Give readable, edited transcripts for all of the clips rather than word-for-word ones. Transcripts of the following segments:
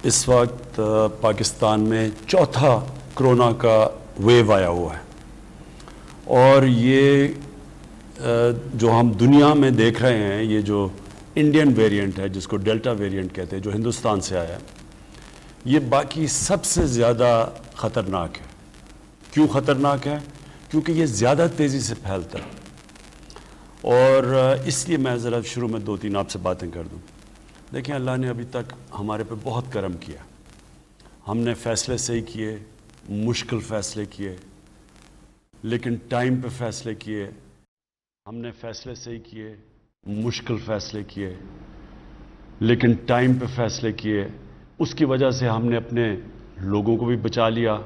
اس وقت پاکستان میں چوتھا کرونا کا ویو آیا ہوا ہے، اور یہ جو ہم دنیا میں دیکھ رہے ہیں، یہ جو انڈین ویریئنٹ ہے جس کو ڈیلٹا ویریئنٹ کہتے ہیں، جو ہندوستان سے آیا ہے، یہ باقی سب سے زیادہ خطرناک ہے۔ کیوں خطرناک ہے؟ کیونکہ یہ زیادہ تیزی سے پھیلتا ہے، اور اس لیے میں ذرا شروع میں 2-3 آپ سے باتیں کر دوں۔ دیکھیں، اللہ نے ابھی تک ہمارے پہ بہت کرم کیا۔ ہم نے فیصلے صحیح کیے، مشکل فیصلے کیے، لیکن ٹائم پہ فیصلے کیے۔ ہم نے فیصلے صحیح کیے، مشکل فیصلے کیے، لیکن ٹائم پہ فیصلے کیے۔ اس کی وجہ سے ہم نے اپنے لوگوں کو بھی بچا لیا،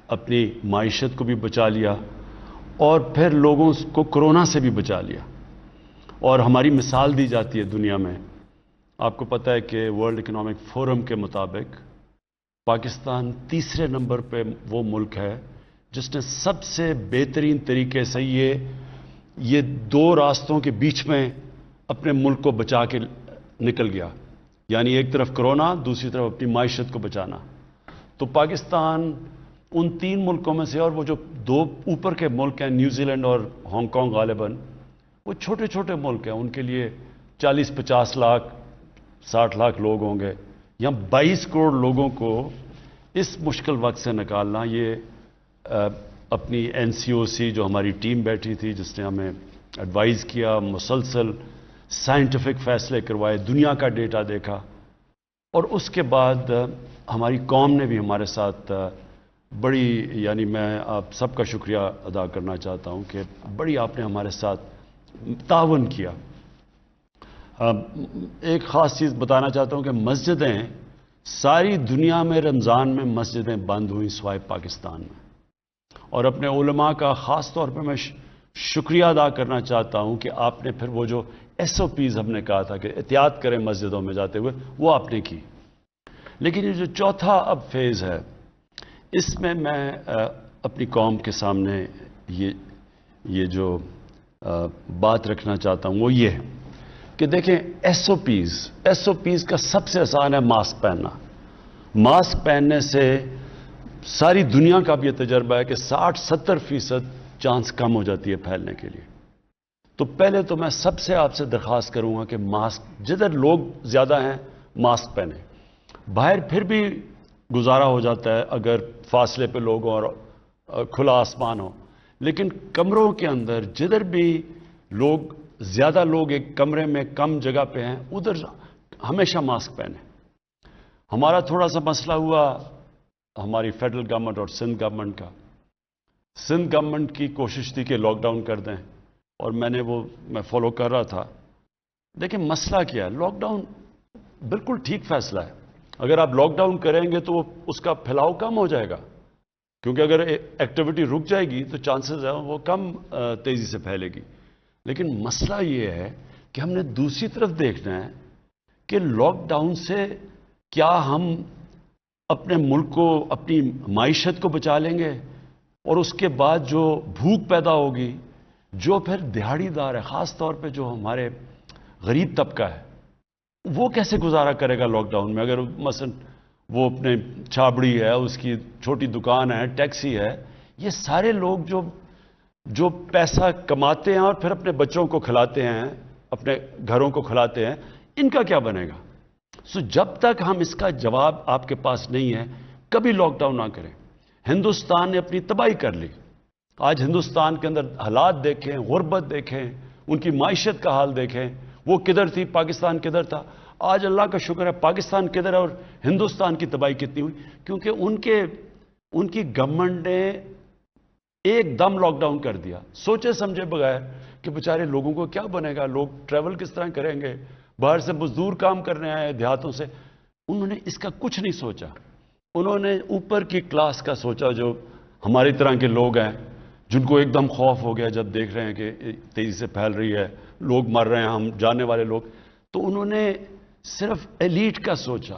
اپنی معیشت کو بھی بچا لیا، اور پھر لوگوں کو کرونا سے بھی بچا لیا۔ اور ہماری مثال دی جاتی ہے دنیا میں۔ آپ کو پتہ ہے کہ ورلڈ اکنامک فورم کے مطابق پاکستان تیسرے نمبر پہ وہ ملک ہے جس نے سب سے بہترین طریقے سے یہ 2 راستوں کے بیچ میں اپنے ملک کو بچا کے نکل گیا، یعنی ایک طرف کرونا، دوسری طرف اپنی معیشت کو بچانا۔ تو پاکستان ان 3 ملکوں میں سے، اور وہ جو 2 اوپر کے ملک ہیں، نیوزی لینڈ اور ہانگ کانگ، غالباً وہ چھوٹے چھوٹے ملک ہیں، ان کے لیے 40-50 لاکھ 60 لاکھ لوگ ہوں گے۔ یہاں 22 کروڑ لوگوں کو اس مشکل وقت سے نکالنا، یہ اپنی NCOC جو ہماری ٹیم بیٹھی تھی، جس نے ہمیں ایڈوائز کیا، مسلسل سائنٹیفک فیصلے کروائے، دنیا کا ڈیٹا دیکھا، اور اس کے بعد ہماری قوم نے بھی ہمارے ساتھ بڑی، یعنی میں آپ سب کا شکریہ ادا کرنا چاہتا ہوں کہ بڑی آپ نے ہمارے ساتھ تعاون کیا۔ ایک خاص چیز بتانا چاہتا ہوں کہ مسجدیں، ساری دنیا میں رمضان میں مسجدیں بند ہوئیں سوائے پاکستان میں، اور اپنے علماء کا خاص طور پہ میں شکریہ ادا کرنا چاہتا ہوں کہ آپ نے پھر وہ جو SOPs ہم نے کہا تھا کہ احتیاط کریں مسجدوں میں جاتے ہوئے، وہ آپ نے کی۔ لیکن یہ جو چوتھا اب فیز ہے، اس میں اپنی قوم کے سامنے یہ جو بات رکھنا چاہتا ہوں وہ یہ ہے کہ دیکھیں، SOPs کا سب سے آسان ہے ماسک پہننا۔ ماسک پہننے سے ساری دنیا کا بھی یہ تجربہ ہے کہ 60-70% چانس کم ہو جاتی ہے پھیلنے کے لیے۔ تو پہلے تو میں سب سے آپ سے درخواست کروں گا کہ ماسک، جدھر لوگ زیادہ ہیں ماسک پہنیں۔ باہر پھر بھی گزارا ہو جاتا ہے اگر فاصلے پہ لوگ ہوں اور کھلا آسمان ہو، لیکن کمروں کے اندر جدھر بھی زیادہ لوگ ایک کمرے میں کم جگہ پہ ہیں، ادھر ہمیشہ ماسک پہنیں۔ ہمارا تھوڑا سا مسئلہ ہوا ہماری فیڈرل گورنمنٹ اور سندھ گورنمنٹ کا۔ سندھ گورنمنٹ کی کوشش تھی کہ لاک ڈاؤن کر دیں، اور میں فالو کر رہا تھا۔ لیکن مسئلہ کیا ہے؟ لاک ڈاؤن بالکل ٹھیک فیصلہ ہے۔ اگر آپ لاک ڈاؤن کریں گے تو اس کا پھیلاؤ کم ہو جائے گا، کیونکہ اگر ایکٹیویٹی رک جائے گی تو چانسز ہیں وہ کم تیزی سے پھیلے گی۔ لیکن مسئلہ یہ ہے کہ ہم نے دوسری طرف دیکھنا ہے کہ لاک ڈاؤن سے کیا ہم اپنے ملک کو، اپنی معیشت کو بچا لیں گے، اور اس کے بعد جو بھوک پیدا ہوگی، جو پھر دہاڑی دار ہے، خاص طور پہ جو ہمارے غریب طبقہ ہے، وہ کیسے گزارا کرے گا لاک ڈاؤن میں؟ اگر مثلا وہ اپنے چھابڑی ہے، اس کی چھوٹی دکان ہے، ٹیکسی ہے، یہ سارے لوگ جو پیسہ کماتے ہیں اور پھر اپنے بچوں کو کھلاتے ہیں، اپنے گھروں کو کھلاتے ہیں، ان کا کیا بنے گا؟ جب تک ہم اس کا جواب آپ کے پاس نہیں ہے، کبھی لاک ڈاؤن نہ کریں۔ ہندوستان نے اپنی تباہی کر لی۔ آج ہندوستان کے اندر حالات دیکھیں، غربت دیکھیں، ان کی معیشت کا حال دیکھیں، وہ کدھر تھی، پاکستان کدھر تھا۔ آج اللہ کا شکر ہے پاکستان کدھر ہے، اور ہندوستان کی تباہی کتنی ہوئی، کیونکہ ان کی گورنمنٹ نے ایک دم لاک ڈاؤن کر دیا، سوچے سمجھے بغیر کہ بیچارے لوگوں کو کیا بنے گا، لوگ ٹریول کس طرح کریں گے، باہر سے مزدور کام کرنے آئے دیہاتوں سے۔ انہوں نے اس کا کچھ نہیں سوچا۔ انہوں نے اوپر کی کلاس کا سوچا، جو ہماری طرح کے لوگ ہیں، جن کو ایک دم خوف ہو گیا جب دیکھ رہے ہیں کہ تیزی سے پھیل رہی ہے، لوگ مر رہے ہیں، ہم جانے والے لوگ۔ تو انہوں نے صرف ایلیٹ کا سوچا،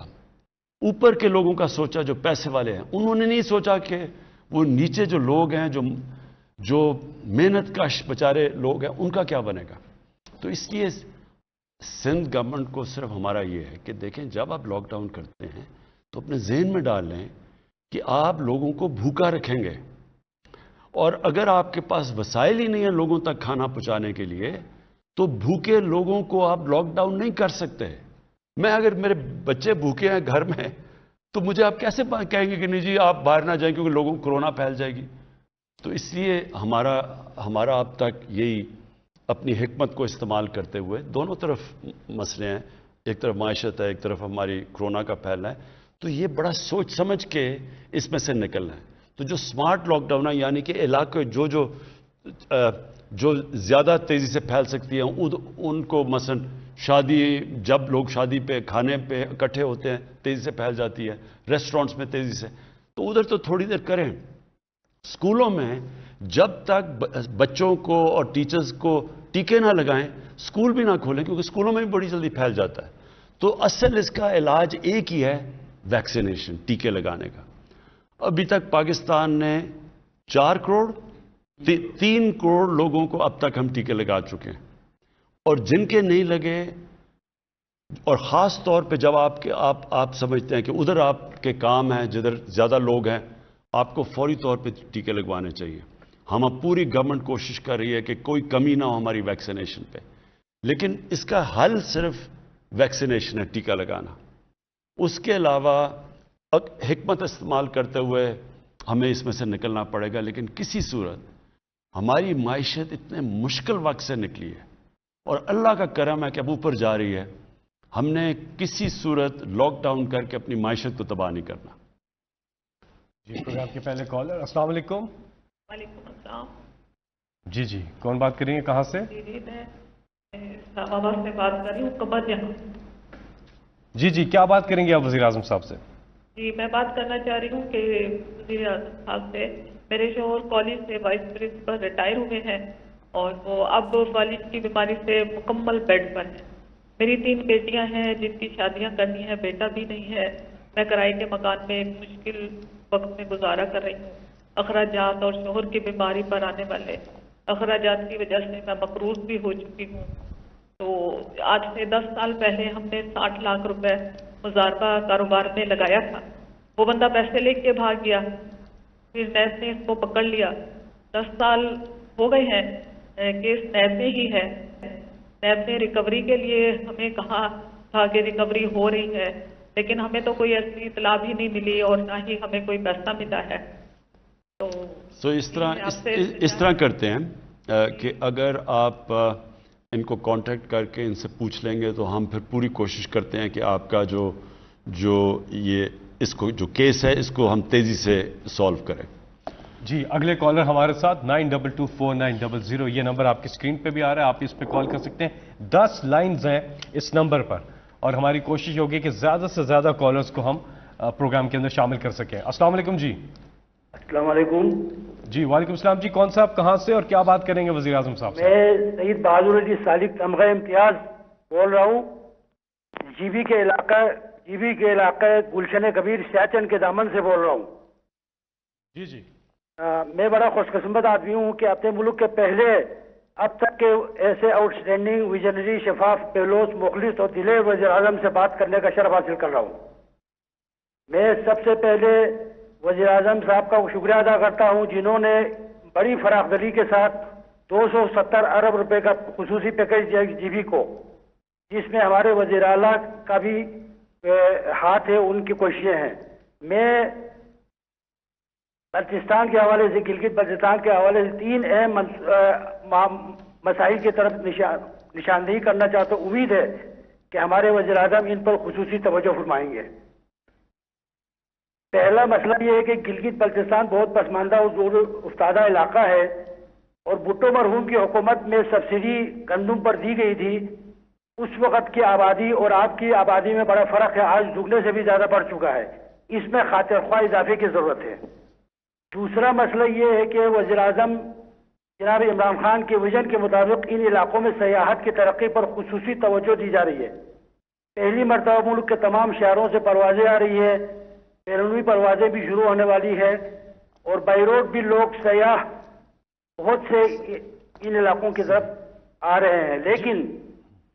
اوپر کے لوگوں کا سوچا جو پیسے والے ہیں۔ انہوں نے نہیں سوچا کہ وہ نیچے جو لوگ ہیں، جو محنت کش بیچارے لوگ ہیں، ان کا کیا بنے گا۔ تو اس لیے سندھ گورنمنٹ کو صرف ہمارا یہ ہے کہ دیکھیں جب آپ لاک ڈاؤن کرتے ہیں تو اپنے ذہن میں ڈال لیں کہ آپ لوگوں کو بھوکا رکھیں گے، اور اگر آپ کے پاس وسائل ہی نہیں ہیں لوگوں تک کھانا پہنچانے کے لیے تو بھوکے لوگوں کو آپ لاک ڈاؤن نہیں کر سکتے۔ میں اگر میرے بچے بھوکے ہیں گھر میں تو مجھے آپ کیسے کہیں گے کہ نہیں جی آپ باہر نہ جائیں کیونکہ لوگوں کو کورونا پھیل جائے گی؟ تو اس لیے ہمارا اب تک یہی اپنی حکمت کو استعمال کرتے ہوئے، دونوں طرف مسئلے ہیں، ایک طرف معیشت ہے، ایک طرف ہماری کورونا کا پھیلنا ہے، تو یہ بڑا سوچ سمجھ کے اس میں سے نکلنا ہے۔ تو جو سمارٹ لاک ڈاؤن ہے، یعنی کہ علاقے جو زیادہ تیزی سے پھیل سکتی ہیں ان کو، مثلا شادی، جب لوگ شادی پہ کھانے پہ اکٹھے ہوتے ہیں تیزی سے پھیل جاتی ہے، ریسٹورنٹس میں تیزی سے، تو ادھر تو تھوڑی دیر کریں۔ اسکولوں میں جب تک بچوں کو اور ٹیچرز کو ٹیکے نہ لگائیں اسکول بھی نہ کھولیں، کیونکہ اسکولوں میں بھی بڑی جلدی پھیل جاتا ہے۔ تو اصل اس کا علاج ایک ہی ہے، ویکسینیشن، ٹیکے لگانے کا۔ ابھی تک پاکستان نے 4 کروڑ 3 کروڑ لوگوں کو اب تک ہم ٹیکے لگا چکے ہیں، اور جن کے نہیں لگے، اور خاص طور پہ جب آپ سمجھتے ہیں کہ ادھر آپ کے کام ہیں جدھر زیادہ لوگ ہیں، آپ کو فوری طور پہ ٹیکے لگوانے چاہیے۔ ہم اب پوری گورنمنٹ کوشش کر رہی ہے کہ کوئی کمی نہ ہو ہماری ویکسینیشن پہ، لیکن اس کا حل صرف ویکسینیشن ہے، ٹیکہ لگانا۔ اس کے علاوہ حکمت استعمال کرتے ہوئے ہمیں اس میں سے نکلنا پڑے گا، لیکن کسی صورت ہماری معیشت اتنے مشکل وقت سے نکلی ہے اور اللہ کا کرم ہے کہ اب اوپر جا رہی ہے، ہم نے کسی صورت لاک ڈاؤن کر کے اپنی معیشت کو تباہ نہیں کرنا۔ جی پروگرام کے پہلے کالر، السلام علیکم۔ وعلیکم السلام۔ جی کون بات کر رہی ہیں، کہاں سے؟ جی میں اسلام آباد سے بات کر رہی ہوں، قمر جہاں۔ جی کیا بات کریں گے آپ وزیر اعظم صاحب سے؟ جی میں بات کرنا چاہ رہی ہوں کہ وزیر اعظم صاحب سے، میرے شوہر کالج سے وائس پرنسپل ریٹائر ہوئے ہیں اور وہ اب کالج کی بیماری سے مکمل بیڈ پر ہیں۔ میری 3 بیٹیاں ہیں جن کی شادیاں کرنی ہیں، بیٹا بھی نہیں ہے۔ میں کرائے کے مکان میں ایک مشکل وقت میں گزارا کر رہی ہوں۔ اخراجات اور شوہر کی بیماری پر آنے والے اخراجات کی وجہ سے میں مقروض بھی ہو چکی ہوں۔ تو آج سے 10 سال پہلے ہم نے 60 لاکھ روپے مضاربہ کاروبار میں لگایا تھا، وہ بندہ پیسے لے کے بھاگ گیا، پھر نیب نے اس کو پکڑ لیا۔ 10 سال ہو گئے ہیں، کیس نیب میں ہی ہے۔ نیب نے ریکوری کے لیے ہمیں کہا تھا کہ ریکوری ہو رہی ہے، لیکن ہمیں تو کوئی ایسی اطلاع بھی نہیں ملی اور نہ ہی ہمیں کوئی پیسہ ملا ہے۔ تو اس طرح کرتے ہیں کہ اگر آپ ان کو کانٹیکٹ کر کے ان سے پوچھ لیں گے تو ہم پھر پوری کوشش کرتے ہیں کہ آپ کا جو کیس ہے اس کو ہم تیزی سے سالو کریں۔ جی اگلے کالر ہمارے ساتھ 92249000، یہ نمبر آپ کی اسکرین پہ بھی آ رہا ہے، آپ اس پہ کال کر سکتے ہیں۔ 10 لائنز ہیں اس نمبر پر اور ہماری کوشش ہوگی کہ زیادہ سے زیادہ کالرز کو ہم پروگرام کے اندر شامل کر سکیں۔ السلام علیکم جی۔ السلام علیکم جی وعلیکم السلام جی، کون صاحب کہاں سے اور کیا بات کریں گے وزیر اعظم صاحب سے؟ میں سید بہادر علی سالک تمغہ امتیاز بول رہا ہوں، جی بی کے علاقہ گلشن کبیر سیاچن کے دامن سے بول رہا ہوں۔ جی میں بڑا خوش قسمت آدمی ہوں کہ اپنے ملک کے پہلے اب تک کے ایسے آؤٹ اسٹینڈنگ ویژنری شفاف پیلوس مخلص اور دلیر وزیر اعظم سے بات کرنے کا شرف حاصل کر رہا ہوں۔ میں سب سے پہلے وزیر اعظم صاحب کا شکریہ ادا کرتا ہوں جنہوں نے بڑی فراخ دلی کے ساتھ 270 ارب روپے کا خصوصی پیکیج دیا جی بی کو، جس میں ہمارے وزیر اعلیٰ کا بھی ہاتھ ہے، ان کی کوششیں ہیں۔ میں بلتستان کے حوالے سے، گلگت بلتستان کے حوالے سے 3 اہم مسائل کی طرف نشاندہی کرنا چاہتا ہوں۔ امید ہے کہ ہمارے وزیر اعظم ان پر خصوصی توجہ فرمائیں گے۔ پہلا مسئلہ یہ ہے کہ گلگت بلتستان بہت پسماندہ اور دور افتادہ علاقہ ہے اور بھٹو مرحوم کی حکومت میں سبسڈی گندم پر دی گئی تھی۔ اس وقت کی آبادی اور آپ کی آبادی میں بڑا فرق ہے، آج دگنے سے بھی زیادہ بڑھ چکا ہے، اس میں خاطر خواہ اضافے کی ضرورت ہے۔ دوسرا مسئلہ یہ ہے کہ وزیر اعظم جناب عمران خان کے ویژن کے مطابق ان علاقوں میں سیاحت کی ترقی پر خصوصی توجہ دی جا رہی ہے۔ پہلی مرتبہ ملک کے تمام شہروں سے پروازیں آ رہی ہے، بیرونی پروازیں بھی شروع ہونے والی ہے اور بائی روڈ بھی لوگ سیاح بہت سے ان علاقوں کی طرف آ رہے ہیں، لیکن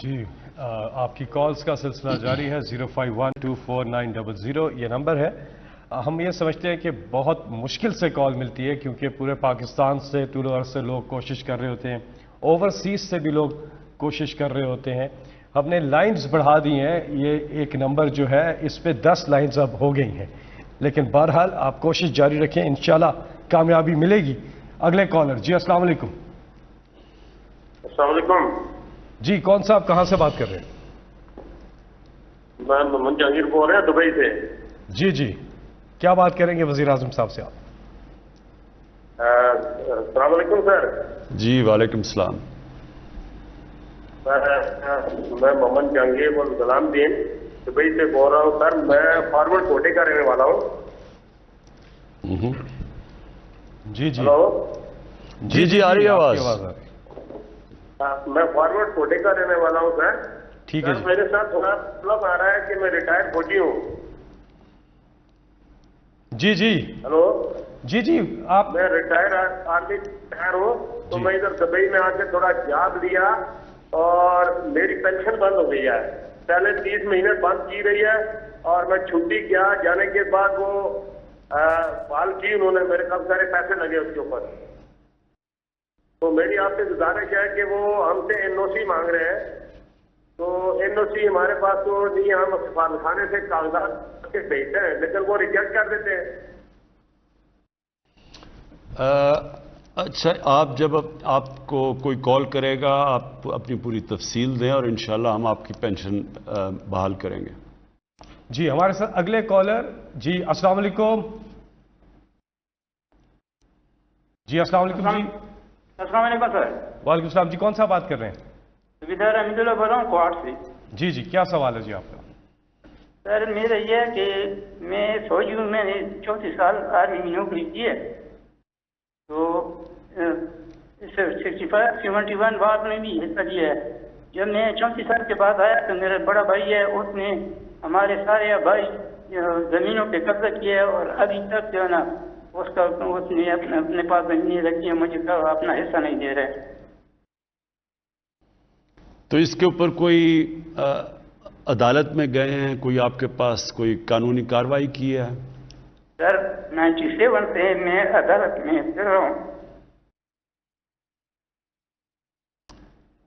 جی آپ کی کالز کا سلسلہ جاری ہے. 051249000 یہ نمبر ہے. ہم یہ سمجھتے ہیں کہ بہت مشکل سے کال ملتی ہے کیونکہ پورے پاکستان سے طول و عرض سے لوگ کوشش کر رہے ہوتے ہیں, اوورسیز سے بھی لوگ کوشش کر رہے ہوتے ہیں. ہم نے لائنز بڑھا دی ہیں, یہ ایک نمبر جو ہے اس پہ 10 لائنز اب ہو گئی ہیں, لیکن بہرحال آپ کوشش جاری رکھیں, انشاءاللہ کامیابی ملے گی. اگلے کالر. جی السلام علیکم. السلام علیکم. جی کون صاحب کہاں سے بات کر رہے ہیں؟ میں محمد جہانگیر بول رہا ہوں دبئی سے. جی جی کیا بات کریں گے وزیر اعظم صاحب سے آپ؟ السلام علیکم سر. جی وعلیکم السلام. میں محمد جہانگیر اور غلام دین دبئی سے بول رہا ہوں سر. میں فارورڈ کوٹے کا رہنے والا ہوں. جی جی ہلو. جی جی آ رہی ہے آواز. میں فارورڈ کوٹے کا رہنے والا ہوں سر. ٹھیک ہے. میرے ساتھ تھوڑا پرابلم آ رہا ہے کہ میں ریٹائر فوجی ہوں. جی جی ہلو. جی جی آپ. میں ریٹائر آرمی ریٹائر ہوں تو میں ادھر دبئی میں آ کے تھوڑا جاب لیا اور میری پینشن بند ہو گئی ہے. پہلے 30 مہینے بند کی رہی ہے اور میں چھٹی کیا, جانے کے بعد وہ بال کی انہوں نے, میرے کافی سارے پیسے لگے اس کے اوپر. تو میری آپ سے گزارش ہے کہ وہ ہم سے NOC مانگ رہے ہیں. تو NOC ہمارے پاس تو نہیں, ہم سفارتخانے سے کاغذات کے بھیجتے ہیں لیکن وہ ریجیکٹ کر دیتے ہیں. اچھا, آپ جب آپ کو کوئی کال کرے گا آپ اپنی پوری تفصیل دیں اور انشاءاللہ ہم آپ کی پینشن بحال کریں گے. جی ہمارے ساتھ اگلے کالر. جی السلام علیکم. جی السلام علیکم. جی السلام علیکم سر. وعلیکم السلام. جی کون سا بات کر رہے ہیں؟ سبیدار احمد اللہ بول رہا ہوں کوارٹ سے. جی جی کیا سوال ہے جی آپ کا؟ سر میرا یہ ہے کہ میں فوجی ہوں, میں نے 34 سال آرمی میں نوکری کی ہے. تو 71 وار میں بھی حصہ لیا ہے. جب میں 34 سال کے بعد آیا تو میرا بڑا بھائی ہے, اس نے ہمارے سارے بھائی زمینوں پہ قبضہ کیا ہے اور ابھی تک جو ہے نا اس نے اپنے پاس زمینیں رکھی ہے, مجھے اپنا حصہ نہیں دے رہے. تو اس کے اوپر کوئی عدالت میں گئے ہیں, کوئی آپ کے پاس کوئی قانونی کارروائی کی ہے؟ سر 97 سے میں عدالت میں پھر رہا ہوں.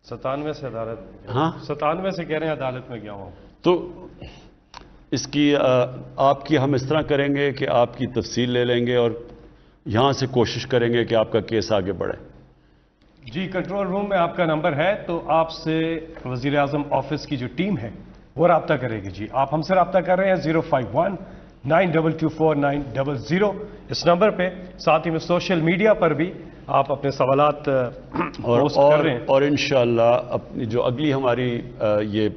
97 سے عدالت. ہاں 97 سے کہہ رہے ہیں عدالت میں گیا ہوں. تو اس کی آپ کی ہم اس طرح کریں گے کہ آپ کی تفصیل لے لیں گے اور یہاں سے کوشش کریں گے کہ آپ کا کیس آگے بڑھے. جی کنٹرول روم میں آپ کا نمبر ہے, تو آپ سے وزیر اعظم آفس کی جو ٹیم ہے وہ رابطہ کرے گی. جی آپ ہم سے رابطہ کر رہے ہیں 05192249000 اس نمبر پہ. ساتھ ہی میں سوشل میڈیا پر بھی آپ اپنے سوالات پوسٹ کر رہے ہیں. اور انشاءاللہ اپنی جو اگلی ہماری یہ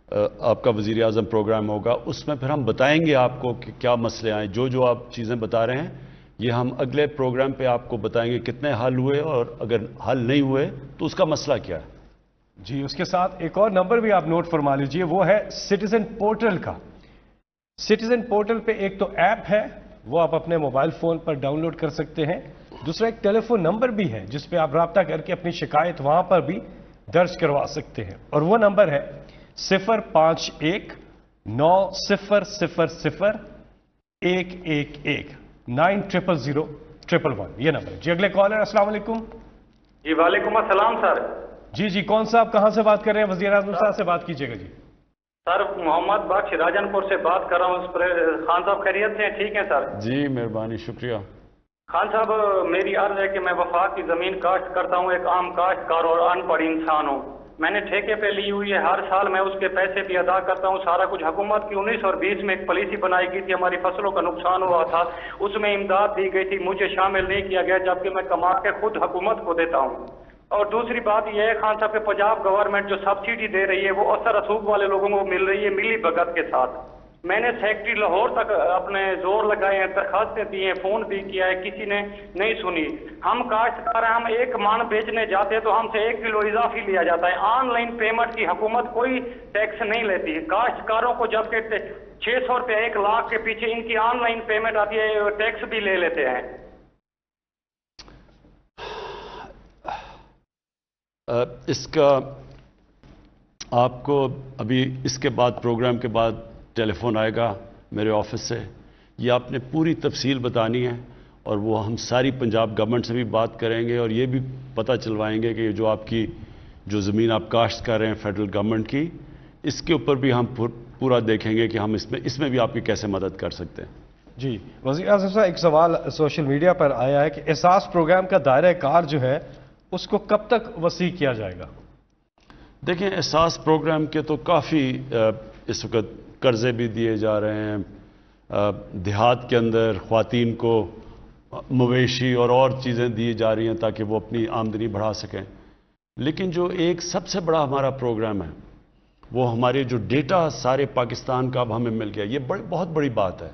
آپ کا وزیر اعظم پروگرام ہوگا اس میں پھر ہم بتائیں گے آپ کو کہ کیا مسئلے آئیں. جو آپ چیزیں بتا رہے ہیں یہ ہم اگلے پروگرام پہ آپ کو بتائیں گے کتنے حل ہوئے, اور اگر حل نہیں ہوئے تو اس کا مسئلہ کیا ہے. جی اس کے ساتھ ایک اور نمبر بھی آپ نوٹ فرما لیجئے, وہ ہے سٹیزن پورٹل کا. سٹیزن پورٹل پہ ایک تو ایپ ہے, وہ آپ اپنے موبائل فون پر ڈاؤن لوڈ کر سکتے ہیں. دوسرا ایک ٹیلی فون نمبر بھی ہے جس پہ آپ رابطہ کر کے اپنی شکایت وہاں پر بھی درج کروا سکتے ہیں, اور وہ نمبر ہے 05190000111 90000111 یہ نمبر. جی اگلے کالر. السلام علیکم. جی وعلیکم السلام سر. جی جی کون صاحب کہاں سے بات کر رہے ہیں؟ وزیر اعظم صاحب سے بات کیجیے گا. جی سر محمد بخش راجن پور سے بات کر رہا ہوں. خان صاحب خیریت سے ہیں؟ ٹھیک ہیں سر. جی مہربانی, شکریہ. خان صاحب میری عرض ہے کہ میں وفاق کی زمین کاشت کرتا ہوں, ایک عام کاشتکار اور ان پڑھ انسان ہوں. میں نے ٹھیکے پہ لی ہوئی ہے, ہر سال میں اس کے پیسے بھی ادا کرتا ہوں. سارا کچھ حکومت کی 19 اور 20 میں ایک پالیسی بنائی گئی تھی, ہماری فصلوں کا نقصان ہوا تھا, اس میں امداد دی گئی تھی, مجھے شامل نہیں کیا گیا, جبکہ میں کما کے خود حکومت کو دیتا ہوں. اور دوسری بات یہ ہے خان صاحب کہ پنجاب گورنمنٹ جو سبسڈی دے رہی ہے وہ اثر رسوخ والے لوگوں کو مل رہی ہے ملی بھگت کے ساتھ. میں نے سیکٹری لاہور تک اپنے زور لگائے ہیں, درخواستیں دی ہیں, فون بھی کیا ہے, کسی نے نہیں سنی. ہم کاشتکار ہیں, ہم 1 من بیچنے جاتے ہیں تو ہم سے 1 کلو اضافی لیا جاتا ہے. آن لائن پیمنٹ کی حکومت کوئی ٹیکس نہیں لیتی. کاشتکاروں کو جبکہ 600 روپے 1 لاکھ کے پیچھے ان کی آن لائن پیمنٹ آتی ہے, ٹیکس بھی لے لیتے ہیں. اس کا آپ کو ابھی اس کے بعد پروگرام کے بعد ٹیلی فون آئے گا میرے آفس سے. یہ آپ نے پوری تفصیل بتانی ہے اور وہ ہم ساری پنجاب گورنمنٹ سے بھی بات کریں گے اور یہ بھی پتہ چلوائیں گے کہ جو آپ کی جو زمین آپ کاشت کر رہے ہیں فیڈرل گورنمنٹ کی, اس کے اوپر بھی ہم پورا دیکھیں گے کہ ہم اس میں بھی آپ کی کیسے مدد کر سکتے ہیں. جی وزیر اعظم صاحب, ایک سوال سوشل میڈیا پر آیا ہے کہ احساس پروگرام کا دائرہ کار جو ہے اس کو کب تک وسیع کیا جائے گا؟ دیکھیں, احساس پروگرام کے تو کافی اس وقت قرضے بھی دیے جا رہے ہیں. دیہات کے اندر خواتین کو مویشی اور چیزیں دی جا رہی ہیں تاکہ وہ اپنی آمدنی بڑھا سکیں. لیکن جو ایک سب سے بڑا ہمارا پروگرام ہے وہ ہمارے جو ڈیٹا سارے پاکستان کا اب ہمیں مل گیا. یہ بہت بڑی بات ہے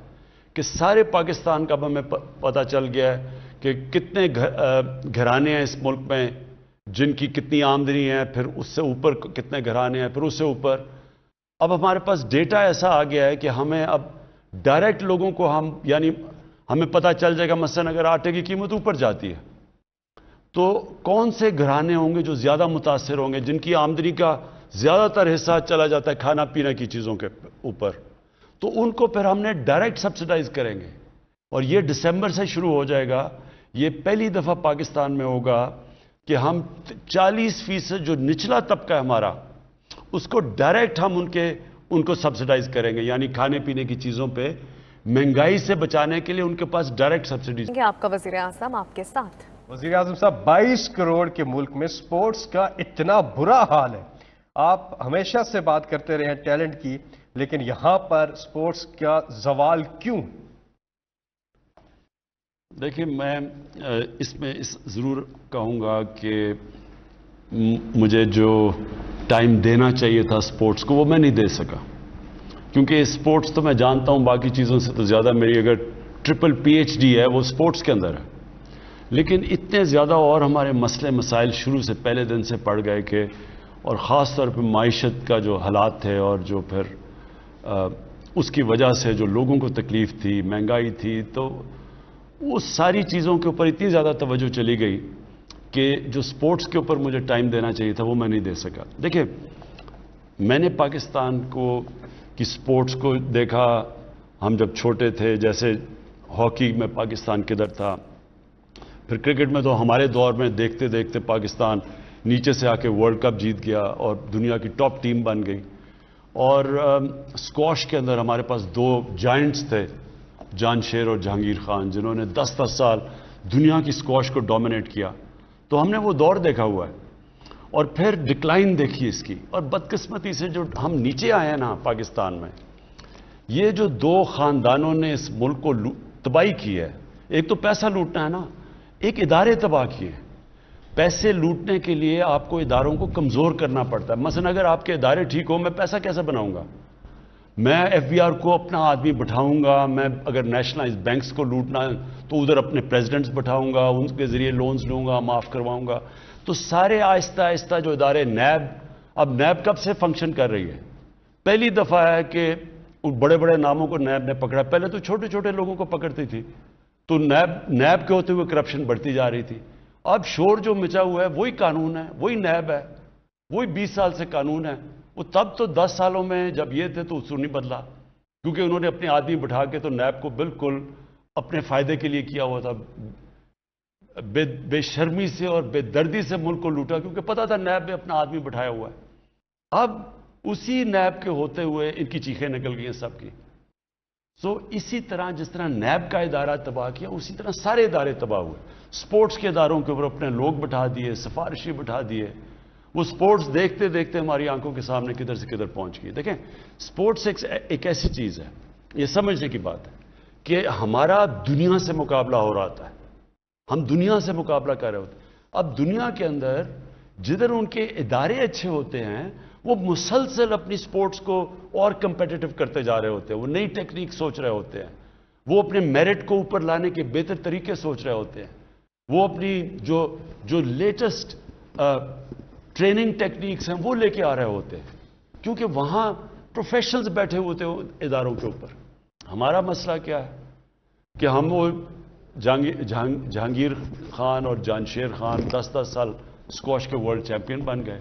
کہ سارے پاکستان کا اب ہمیں پتہ چل گیا ہے کہ کتنے گھرانے ہیں اس ملک میں جن کی کتنی آمدنی ہے, پھر اس سے اوپر کتنے گھرانے ہیں, پھر اس سے اوپر. اب ہمارے پاس ڈیٹا ایسا آ گیا ہے کہ ہمیں اب ڈائریکٹ لوگوں کو یعنی ہمیں پتہ چل جائے گا مثلا اگر آٹے کی قیمت اوپر جاتی ہے تو کون سے گھرانے ہوں گے جو زیادہ متاثر ہوں گے, جن کی آمدنی کا زیادہ تر حصہ چلا جاتا ہے کھانا پینا کی چیزوں کے اوپر, تو ان کو پھر ہم نے ڈائریکٹ سبسڈائز کریں گے. اور یہ دسمبر سے شروع ہو جائے گا. یہ پہلی دفعہ پاکستان میں ہوگا کہ ہم 40% جو نچلا طبقہ ہے ہمارا اس کو ڈائریکٹ ہم ان کو سبسڈائز کریں گے, یعنی کھانے پینے کی چیزوں پہ مہنگائی سے بچانے کے لیے ان کے پاس ڈائریکٹ سبسڈیز. آپ کا وزیر اعظم آپ کے ساتھ. وزیر اعظم صاحب, 22 کروڑ کے ملک میں سپورٹس کا اتنا برا حال ہے. آپ ہمیشہ سے بات کرتے رہے ہیں ٹیلنٹ کی, لیکن یہاں پر سپورٹس کا زوال کیوں؟ دیکھیں, میں اس میں ضرور کہوں گا کہ مجھے جو ٹائم دینا چاہیے تھا سپورٹس کو وہ میں نہیں دے سکا, کیونکہ سپورٹس تو میں جانتا ہوں باقی چیزوں سے تو زیادہ میری اگر ٹرپل PhD ہے وہ سپورٹس کے اندر ہے. لیکن اتنے زیادہ اور ہمارے مسئلے مسائل شروع سے پہلے دن سے پڑ گئے کہ, اور خاص طور پہ معیشت کا جو حالات تھے اور جو پھر اس کی وجہ سے جو لوگوں کو تکلیف تھی, مہنگائی تھی, تو وہ ساری چیزوں کے اوپر اتنی زیادہ توجہ چلی گئی کہ جو سپورٹس کے اوپر مجھے ٹائم دینا چاہیے تھا وہ میں نہیں دے سکا. دیکھیں, میں نے پاکستان کی سپورٹس کو دیکھا ہم جب چھوٹے تھے, جیسے ہاکی میں پاکستان کدھر تھا, پھر کرکٹ میں تو ہمارے دور میں دیکھتے دیکھتے پاکستان نیچے سے آ کے ورلڈ کپ جیت گیا اور دنیا کی ٹاپ ٹیم بن گئی. اور اسکواش کے اندر ہمارے پاس 2 جائنٹس تھے, جان شیر اور جہانگیر خان, جنہوں نے 10 سال دنیا کی اسکواش کو ڈومینیٹ کیا. تو ہم نے وہ دور دیکھا ہوا ہے اور پھر ڈکلائن دیکھی اس کی. اور بدقسمتی سے جو ہم نیچے آئے ہیں نا پاکستان میں, یہ جو 2 خاندانوں نے اس ملک کو تباہی کی ہے. ایک تو پیسہ لوٹنا ہے نا, ایک ادارے تباہ کیے. پیسے لوٹنے کے لیے آپ کو اداروں کو کمزور کرنا پڑتا ہے. مثلا اگر آپ کے ادارے ٹھیک ہو, میں پیسہ کیسے بناؤں گا؟ میں FBR کو اپنا آدمی بٹھاؤں گا. میں اگر نیشنلائز بینکس کو لوٹنا ہے تو ادھر اپنے پریزیڈنٹس بٹھاؤں گا, ان کے ذریعے لونز لوں گا, معاف کرواؤں گا. تو سارے آہستہ آہستہ جو ادارے, اب نیب کب سے فنکشن کر رہی ہے؟ پہلی دفعہ ہے کہ بڑے بڑے ناموں کو نیب نے پکڑا. پہلے تو چھوٹے چھوٹے لوگوں کو پکڑتی تھی, تو نیب کے ہوتے ہوئے کرپشن بڑھتی جا رہی تھی. اب شور جو مچا ہوا ہے وہی قانون ہے, وہی نیب ہے, وہی 20 سال سے قانون ہے. وہ تب تو 10 سالوں میں جب یہ تھے تو اصول نہیں بدلا, کیونکہ انہوں نے اپنے آدمی بٹھا کے تو نیب کو بالکل اپنے فائدے کے لیے کیا ہوا تھا. بے شرمی سے اور بے دردی سے ملک کو لوٹا, کیونکہ پتا تھا نیب نے اپنا آدمی بٹھایا ہوا ہے. اب اسی نیب کے ہوتے ہوئے ان کی چیخیں نکل گئی ہیں سب کی. اسی طرح جس طرح نیب کا ادارہ تباہ کیا, اسی طرح سارے ادارے تباہ ہوئے. سپورٹس کے اداروں کے اوپر اپنے لوگ بٹھا دیے, سفارشی بٹھا دیے. وہ سپورٹس دیکھتے دیکھتے ہماری آنکھوں کے سامنے کدھر سے کدھر پہنچ گئی. دیکھیں, سپورٹس ایک ایسی چیز ہے, یہ سمجھنے کی بات ہے کہ ہمارا دنیا سے مقابلہ ہو رہا تھا, ہم دنیا سے مقابلہ کر رہے ہوتے. اب دنیا کے اندر جدھر ان کے ادارے اچھے ہوتے ہیں وہ مسلسل اپنی سپورٹس کو اور کمپیٹیٹو کرتے جا رہے ہوتے ہیں. وہ نئی ٹیکنیک سوچ رہے ہوتے ہیں, وہ اپنے میرٹ کو اوپر لانے کے بہتر طریقے سوچ رہے ہوتے ہیں, وہ اپنی جو لیٹسٹ ٹریننگ ٹیکنیکس ہیں وہ لے کے آ رہے ہوتے ہیں, کیونکہ وہاں پروفیشنلز بیٹھے ہوتے ہیں اداروں کے اوپر. ہمارا مسئلہ کیا ہے کہ ہم وہ جہانگیر خان اور جان شیر خان 10 سال اسکواش کے ورلڈ چیمپئن بن گئے,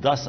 10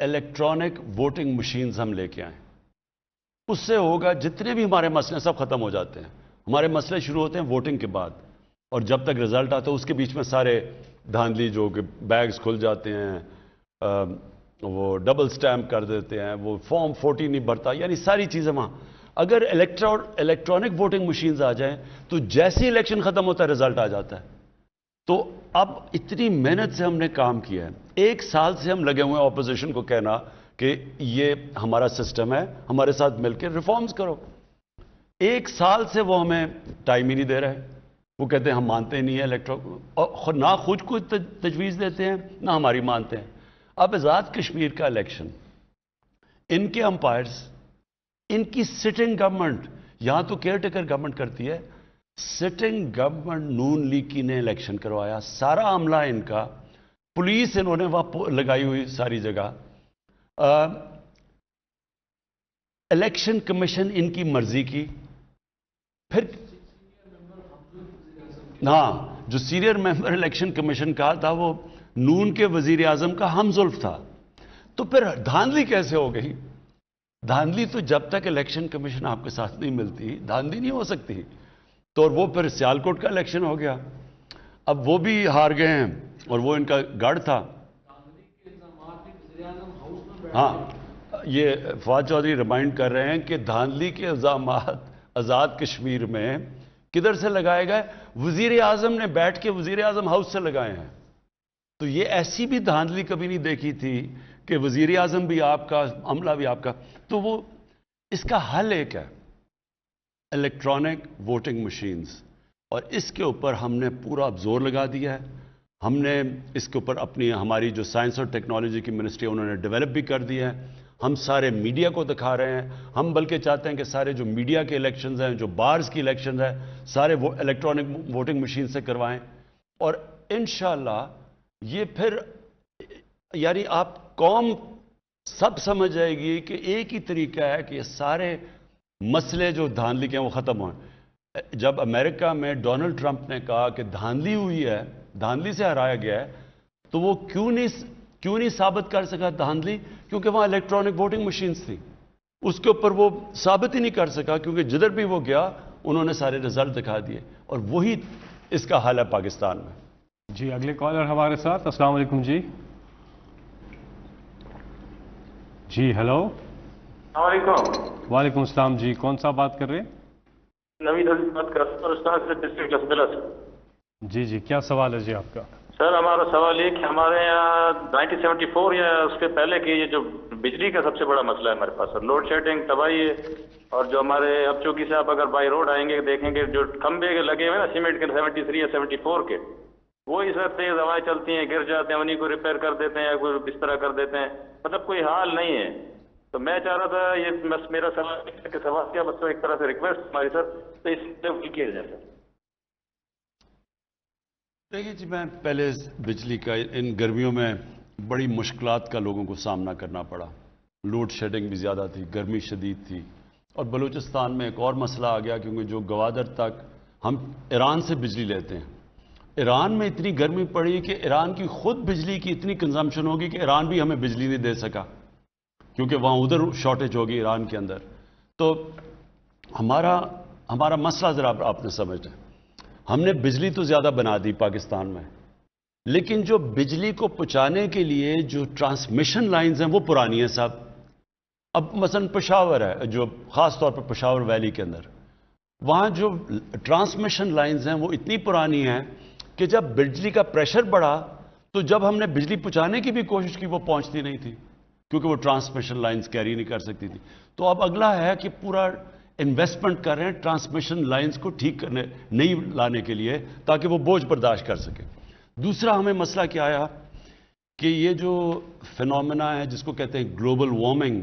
الیکٹرانک ووٹنگ مشینز ہم لے کے آئیں. اس سے ہوگا جتنے بھی ہمارے مسئلے سب ختم ہو جاتے ہیں. ہمارے مسئلے شروع ہوتے ہیں ووٹنگ کے بعد، اور جب تک رزلٹ آتا ہے اس کے بیچ میں سارے دھاندلی جو کہ بیگز کھل جاتے ہیں، وہ ڈبل سٹیمپ کر دیتے ہیں، وہ فارم 40 نہیں بھرتا، یعنی ساری چیزیں وہاں. اگر الیکٹرانک ووٹنگ مشینز آ جائیں تو جیسے الیکشن ختم ہوتا ہے رزلٹ آ جاتا ہے. تو اب اتنی محنت سے ہم نے کام کیا ہے، 1 سال سے ہم لگے ہوئے ہیں اپوزیشن کو کہنا کہ یہ ہمارا سسٹم ہے، ہمارے ساتھ مل کے ریفارمز کرو. 1 سال سے وہ ہمیں ٹائم ہی نہیں دے رہے. وہ کہتے ہیں ہم مانتے نہیں ہیں نہ خود کو تجویز دیتے ہیں نہ ہماری مانتے ہیں. اب آزاد کشمیر کا الیکشن، ان کے امپائرز، ان کی سٹنگ گورنمنٹ، یہاں تو کیئر ٹیکر گورنمنٹ کرتی ہے، سٹنگ گورنمنٹ نون لیگ کی نے الیکشن کروایا. سارا عملہ ان کا، پولیس انہوں نے وہاں لگائی ہوئی ساری جگہ. الیکشن کمیشن ان کی مرضی کی. پھر ہاں، جو سینئر ممبر الیکشن کمیشن کا تھا وہ نون کے وزیر اعظم کا ہم زلف تھا. تو پھر دھاندلی کیسے ہو گئی؟ دھاندلی تو جب تک الیکشن کمیشن آپ کے ساتھ نہیں ملتی دھاندلی نہیں ہو سکتی. تو اور وہ پھر سیالکوٹ کا الیکشن ہو گیا، اب وہ بھی ہار گئے ہیں اور وہ ان کا گڑھ تھا. ہاں، یہ فواد چودھری ریمائنڈ کر رہے ہیں کہ دھاندلی کے الزامات آزاد کشمیر میں کدھر سے لگائے گئے؟ وزیر اعظم نے بیٹھ کے وزیر اعظم ہاؤس سے لگائے ہیں. تو یہ ایسی بھی دھاندلی کبھی نہیں دیکھی تھی کہ وزیر اعظم بھی آپ کا، عملہ بھی آپ کا. تو وہ اس کا حل ایک ہے، الیکٹرانک ووٹنگ مشینز، اور اس کے اوپر ہم نے پورا زور لگا دیا ہے. ہم نے اس کے اوپر ہماری جو سائنس اور ٹیکنالوجی کی منسٹری انہوں نے ڈیولپ بھی کر دیا ہے. ہم سارے میڈیا کو دکھا رہے ہیں. ہم بلکہ چاہتے ہیں کہ سارے جو میڈیا کے الیکشنز ہیں، جو بارز کی الیکشنز ہیں، سارے وہ الیکٹرانک ووٹنگ مشین سے کروائیں. اور انشاءاللہ یہ پھر یعنی آپ قوم سب سمجھ جائے گی کہ ایک ہی طریقہ ہے کہ یہ سارے مسئلے جو دھاندلی کے ہیں وہ ختم ہوئیں. جب امریکہ میں ڈونلڈ ٹرمپ نے کہا کہ دھاندلی ہوئی ہے، دھاندلی سے ہرایا گیا ہے، تو وہ کیوں نہیں ثابت کر سکا دھاندلی؟ کیونکہ وہاں الیکٹرانک ووٹنگ مشینز تھی. اس کے اوپر وہ ثابت ہی نہیں کر سکا، کیونکہ جدھر بھی وہ گیا انہوں نے سارے رزلٹ دکھا دیے. اور وہی اس کا حال ہے پاکستان میں. جی اگلے کالر ہمارے ساتھ. السلام علیکم. جی ہیلو. السلام علیکم. وعلیکم السلام. جی کون صاحب بات کر رہے ہیں؟ نوید عزیز بات کر رہا ہوں استاد سے ڈسٹرکٹ اسبیلا سے. جی کیا سوال ہے جی آپ کا؟ سر ہمارا سوال یہ کہ ہمارے یہاں 1974 یا اس کے پہلے کی یہ جو بجلی کا سب سے بڑا مسئلہ ہے ہمارے پاس سر، لوڈ شیڈنگ تباہی ہے. اور جو ہمارے اب چونکہ سے آپ اگر بائی روڈ آئیں گے دیکھیں گے جو کھمبے کے لگے ہوئے نا سیمنٹ کے 73 یا 74 کے، وہی سر تیز ہوائیں چلتی ہیں گر جاتے ہیں، انہیں کو ریپیئر کر دیتے ہیں یا کوئی اس طرح کر دیتے ہیں، مطلب کوئی حال نہیں ہے. تو میں چاہ رہا تھا یہ بس میرا سوال کیا بس ایک طرح سے ریکویسٹ ہماری سر، تو اس سے کیا جائے سر. دیکھیے جی، میں پہلے بجلی کا ان گرمیوں میں بڑی مشکلات کا لوگوں کو سامنا کرنا پڑا. لوڈ شیڈنگ بھی زیادہ تھی، گرمی شدید تھی، اور بلوچستان میں ایک اور مسئلہ آ گیا کیونکہ جو گوادر تک ہم ایران سے بجلی لیتے ہیں، ایران میں اتنی گرمی پڑی کہ ایران کی خود بجلی کی اتنی کنزمپشن ہوگی کہ ایران بھی ہمیں بجلی نہیں دے سکا، کیونکہ وہاں ادھر شارٹیج ہوگی ایران کے اندر. تو ہمارا مسئلہ ذرا آپ نے سمجھنا ہے. ہم نے بجلی تو زیادہ بنا دی پاکستان میں، لیکن جو بجلی کو پہنچانے کے لیے جو ٹرانسمیشن لائنز ہیں وہ پرانی ہیں صاحب. اب مثلا پشاور ہے، جو خاص طور پر پشاور ویلی کے اندر، وہاں جو ٹرانسمیشن لائنز ہیں وہ اتنی پرانی ہیں کہ جب بجلی کا پریشر بڑھا تو جب ہم نے بجلی پہنچانے کی بھی کوشش کی وہ پہنچتی نہیں تھی، کیونکہ وہ ٹرانسمیشن لائنز کیری نہیں کر سکتی تھی. تو اب اگلا ہے کہ پورا انویسٹمنٹ کر رہے ہیں ٹرانسمیشن لائنز کو ٹھیک کرنے، نہیں لانے کے لیے، تاکہ وہ بوجھ برداشت کر سکے. دوسرا ہمیں مسئلہ کیا آیا کہ یہ جو فینومینا ہے جس کو کہتے ہیں گلوبل وارمنگ،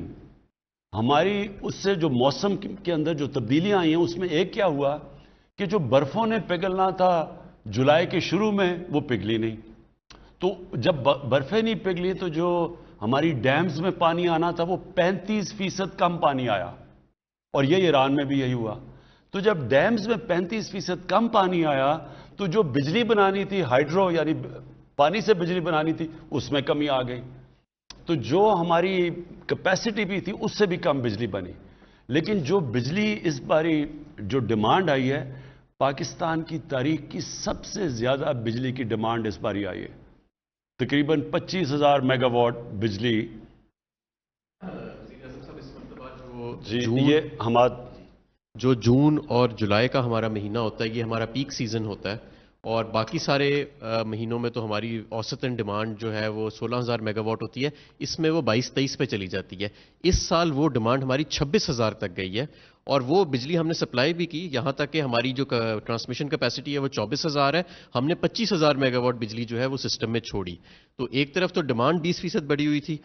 ہماری اس سے جو موسم کے اندر جو تبدیلیاں آئی ہیں اس میں ایک کیا ہوا کہ جو برفوں نے پگھلنا تھا جولائی کے شروع میں وہ پگھلی نہیں. تو جب برفیں نہیں پگھلی تو جو ہماری ڈیمز میں پانی آنا تھا وہ 35% کم پانی آیا، اور یہ ایران میں بھی یہی ہوا. تو جب ڈیمز میں 35% کم پانی آیا تو جو بجلی بنانی تھی ہائیڈرو یعنی پانی سے بجلی بنانی تھی اس میں کمی آ گئی. تو جو ہماری کیپیسٹی بھی تھی اس سے بھی کم بجلی بنی. لیکن جو بجلی اس باری جو ڈیمانڈ آئی ہے، پاکستان کی تاریخ کی سب سے زیادہ بجلی کی ڈیمانڈ اس باری آئی ہے. تقریباً 25,000 میگا واٹ بجلی. جی یہ ہمارا جو جون اور جولائی کا ہمارا مہینہ ہوتا ہے یہ ہمارا پیک سیزن ہوتا ہے، اور باقی سارے مہینوں میں تو ہماری اوسطاً ڈیمانڈ جو ہے وہ 16,000 میگا واٹ ہوتی ہے. اس میں وہ 22-23 پہ چلی جاتی ہے. اس سال وہ ڈیمانڈ ہماری 26,000 تک گئی ہے، اور وہ بجلی ہم نے سپلائی بھی کی، یہاں تک کہ ہماری جو ٹرانسمیشن کیپیسٹی ہے وہ 24,000 ہے. ہم نے 25,000 میگا واٹ بجلی جو ہے وہ سسٹم میں چھوڑی. تو ایک طرف تو ڈیمانڈ 20% بڑھی ہوئی تھی،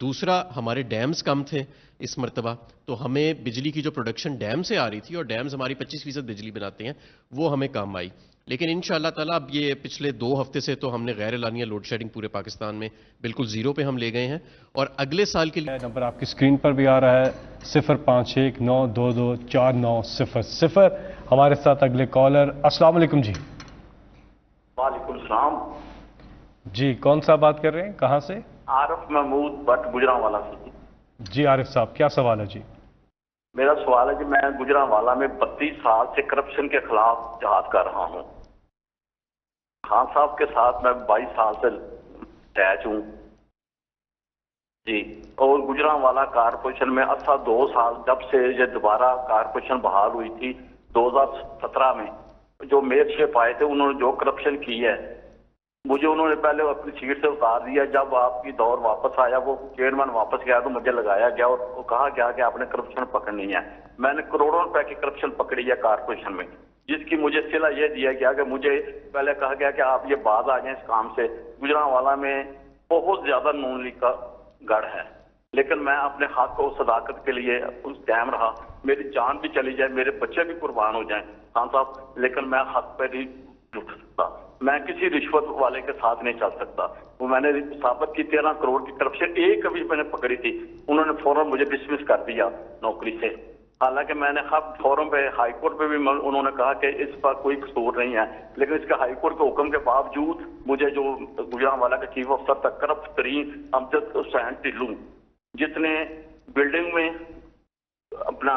دوسرا ہمارے ڈیمز کم تھے اس مرتبہ، تو ہمیں بجلی کی جو پروڈکشن ڈیم سے آ رہی تھی، اور ڈیمز ہماری 25% بجلی بناتے ہیں، وہ ہمیں کام آئی. لیکن انشاءاللہ تعالیٰ اب یہ پچھلے 2 ہفتے سے تو ہم نے غیر اعلانیہ لوڈ شیڈنگ پورے پاکستان میں بالکل زیرو پہ ہم لے گئے ہیں، اور اگلے سال کے لیے نمبر آپ کی اسکرین پر بھی آ رہا ہے 0519224900. ہمارے ساتھ اگلے کالر. السلام علیکم جی. وعلیکم السلام جی کون صاحب بات کر رہے ہیں، کہاں سے؟ عارف محمود بٹ گجرانوالا سے. جی عارف صاحب کیا سوال ہے؟ جی میرا سوال ہے کہ میں گجرانوالا میں 32 سال سے کرپشن کے خلاف جہاد کر رہا ہوں. خان صاحب کے ساتھ میں 22 سال سے اٹیچ ہوں جی. اور گجرانوالا کارپوریشن میں 2 سال جب سے یہ دوبارہ کارپوریشن بحال ہوئی تھی 2017 میں، جو میئر شپ آئے تھے انہوں نے جو کرپشن کی ہے، مجھے انہوں نے پہلے اپنی سیٹ سے اتار دیا. جب آپ کی دور واپس آیا، وہ چیئرمین واپس گیا تو مجھے لگایا گیا اور وہ کہا گیا کہ آپ نے کرپشن پکڑنی ہے. میں نے کروڑوں روپے کی کرپشن پکڑی ہے کارپوریشن میں، جس کی مجھے صلہ یہ دیا گیا کہ مجھے پہلے کہا گیا کہ آپ یہ باز آ جائیں اس کام سے. گجرانوالا میں بہت زیادہ نون لیگ کا گڑھ ہے، لیکن میں اپنے حق اور صداقت کے لیے اس قائم رہا. میری جان بھی چلی جائے، میرے بچے بھی قربان ہو جائیں خان صاحب، لیکن میں حق پہ نہیں رک سکتا. میں کسی رشوت والے کے ساتھ نہیں چل سکتا. وہ میں نے ثابت کی 13 کروڑ کی کرپشن ایک ابھی میں نے پکڑی تھی، انہوں نے فوراً مجھے ڈسمس کر دیا نوکری سے. حالانکہ میں نے فورم پہ ہائی کورٹ پہ بھی انہوں نے کہا کہ اس پر کوئی قصور نہیں ہے، لیکن اس کے ہائی کورٹ کے حکم کے باوجود مجھے جو گجرانوالا کے چیف افسر تک کرپٹ ترین امجد حسین ٹلو، جس نے بلڈنگ میں اپنا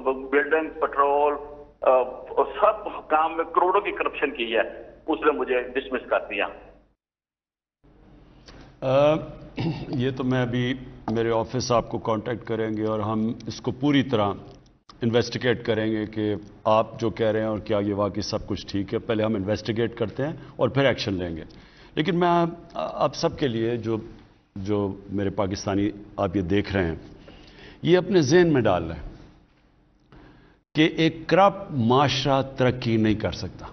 بلڈنگ پٹرول سب کام میں کروڑوں کی کرپشن کی ہے، اس نے مجھے ڈسمس کر دیا. یہ تو میں ابھی میرے آفس آپ کو کانٹیکٹ کریں گے اور ہم اس کو پوری طرح انویسٹیگیٹ کریں گے کہ آپ جو کہہ رہے ہیں اور کیا یہ واقعی سب کچھ ٹھیک ہے. پہلے ہم انویسٹیگیٹ کرتے ہیں اور پھر ایکشن لیں گے. لیکن میں آپ سب کے لیے جو میرے پاکستانی آپ یہ دیکھ رہے ہیں، یہ اپنے ذہن میں ڈال رہے ہیں کہ ایک کرپٹ معاشرہ ترقی نہیں کر سکتا.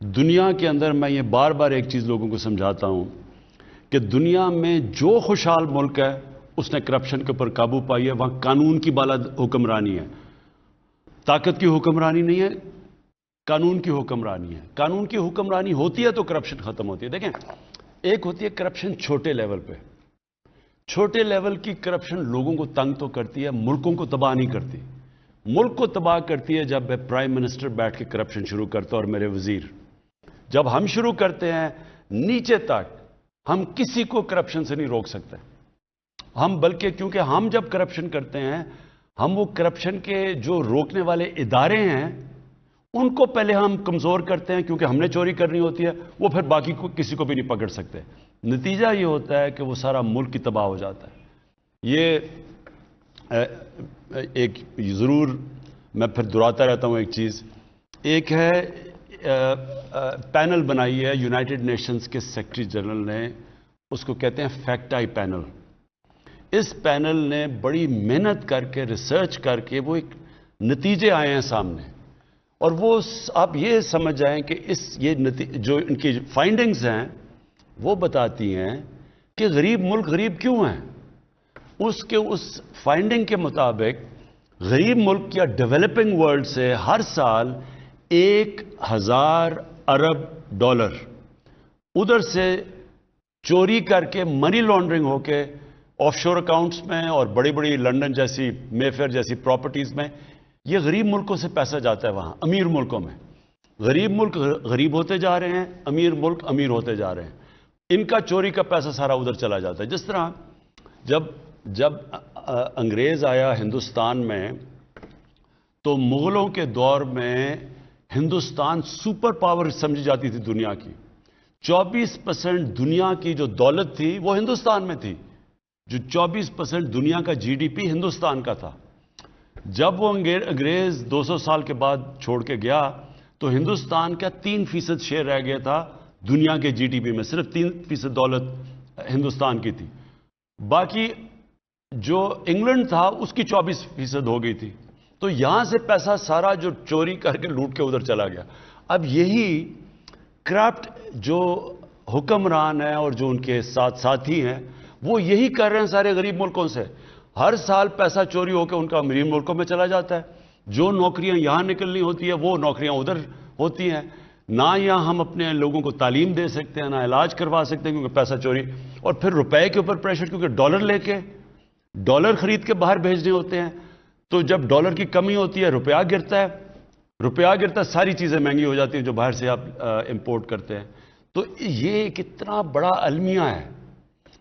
دنیا کے اندر میں یہ بار بار ایک چیز لوگوں کو سمجھاتا ہوں کہ دنیا میں جو خوشحال ملک ہے اس نے کرپشن کے اوپر قابو پائی ہے. وہاں قانون کی بالا حکمرانی ہے، طاقت کی حکمرانی نہیں ہے، قانون کی حکمرانی ہے. قانون کی حکمرانی ہوتی ہے تو کرپشن ختم ہوتی ہے. دیکھیں، ایک ہوتی ہے کرپشن چھوٹے لیول پہ. چھوٹے لیول کی کرپشن لوگوں کو تنگ تو کرتی ہے، ملکوں کو تباہ نہیں کرتی. ملک کو تباہ کرتی ہے جب پرائم منسٹر بیٹھ کے کرپشن شروع کرتا اور میرے وزیر. جب ہم شروع کرتے ہیں نیچے تک، ہم کسی کو کرپشن سے نہیں روک سکتے. ہم بلکہ کیونکہ ہم جب کرپشن کرتے ہیں، ہم وہ کرپشن کے جو روکنے والے ادارے ہیں ان کو پہلے ہم کمزور کرتے ہیں، کیونکہ ہم نے چوری کرنی ہوتی ہے، وہ پھر باقی کو کسی کو بھی نہیں پکڑ سکتے. نتیجہ یہ ہوتا ہے کہ وہ سارا ملک کی تباہ ہو جاتا ہے. یہ ایک ضرور میں پھر دہراتا رہتا ہوں ایک چیز. ایک ہے پینل بنائی ہے یونائٹڈ نیشنز کے سیکرٹری جنرل نے، اس کو کہتے ہیں فیکٹ آئی پینل. اس پینل نے بڑی محنت کر کے ریسرچ کر کے وہ ایک نتیجے آئے ہیں سامنے، اور وہ آپ یہ سمجھ جائیں کہ جو ان کی فائنڈنگز ہیں وہ بتاتی ہیں کہ غریب ملک غریب کیوں ہیں. اس فائنڈنگ کے مطابق غریب ملک یا ڈیولپنگ ورلڈ سے ہر سال 1,000 ارب ڈالر ادھر سے چوری کر کے منی لانڈرنگ ہو کے آف شور اکاؤنٹس میں اور بڑی بڑی لنڈن جیسی مے فیئر جیسی پراپرٹیز میں یہ غریب ملکوں سے پیسہ جاتا ہے وہاں امیر ملکوں میں. غریب ملک غریب ہوتے جا رہے ہیں، امیر ملک امیر ہوتے جا رہے ہیں. ان کا چوری کا پیسہ سارا ادھر چلا جاتا ہے. جس طرح جب انگریز آیا ہندوستان میں تو مغلوں کے دور میں ہندوستان سپر پاور سمجھی جاتی تھی دنیا کی. 24% دنیا کی جو دولت تھی وہ ہندوستان میں تھی. جو 24% دنیا کا جی ڈی پی ہندوستان کا تھا. جب وہ انگریز 200 سال کے بعد چھوڑ کے گیا تو ہندوستان کا 3% شیئر رہ گیا تھا دنیا کے جی ڈی پی میں. صرف 3% دولت ہندوستان کی تھی. باقی جو انگلینڈ تھا اس کی 24% ہو گئی تھی. تو یہاں سے پیسہ سارا جو چوری کر کے لوٹ کے ادھر چلا گیا. اب یہی کرپٹ جو حکمران ہیں اور جو ان کے ساتھ ساتھی ہیں وہ یہی کر رہے ہیں سارے غریب ملکوں سے. ہر سال پیسہ چوری ہو کے ان کا امیر ملکوں میں چلا جاتا ہے. جو نوکریاں یہاں نکلنی ہوتی ہے وہ نوکریاں ادھر ہوتی ہیں. نہ یہاں ہم اپنے لوگوں کو تعلیم دے سکتے ہیں نہ علاج کروا سکتے ہیں کیونکہ پیسہ چوری. اور پھر روپے کے اوپر پریشر کیونکہ ڈالر لے کے ڈالر خرید کے باہر بھیجنے ہوتے ہیں. تو جب ڈالر کی کمی ہوتی ہے روپیہ گرتا ہے ساری چیزیں مہنگی ہو جاتی ہیں جو باہر سے آپ امپورٹ کرتے ہیں. تو یہ کتنا بڑا المیہ ہے.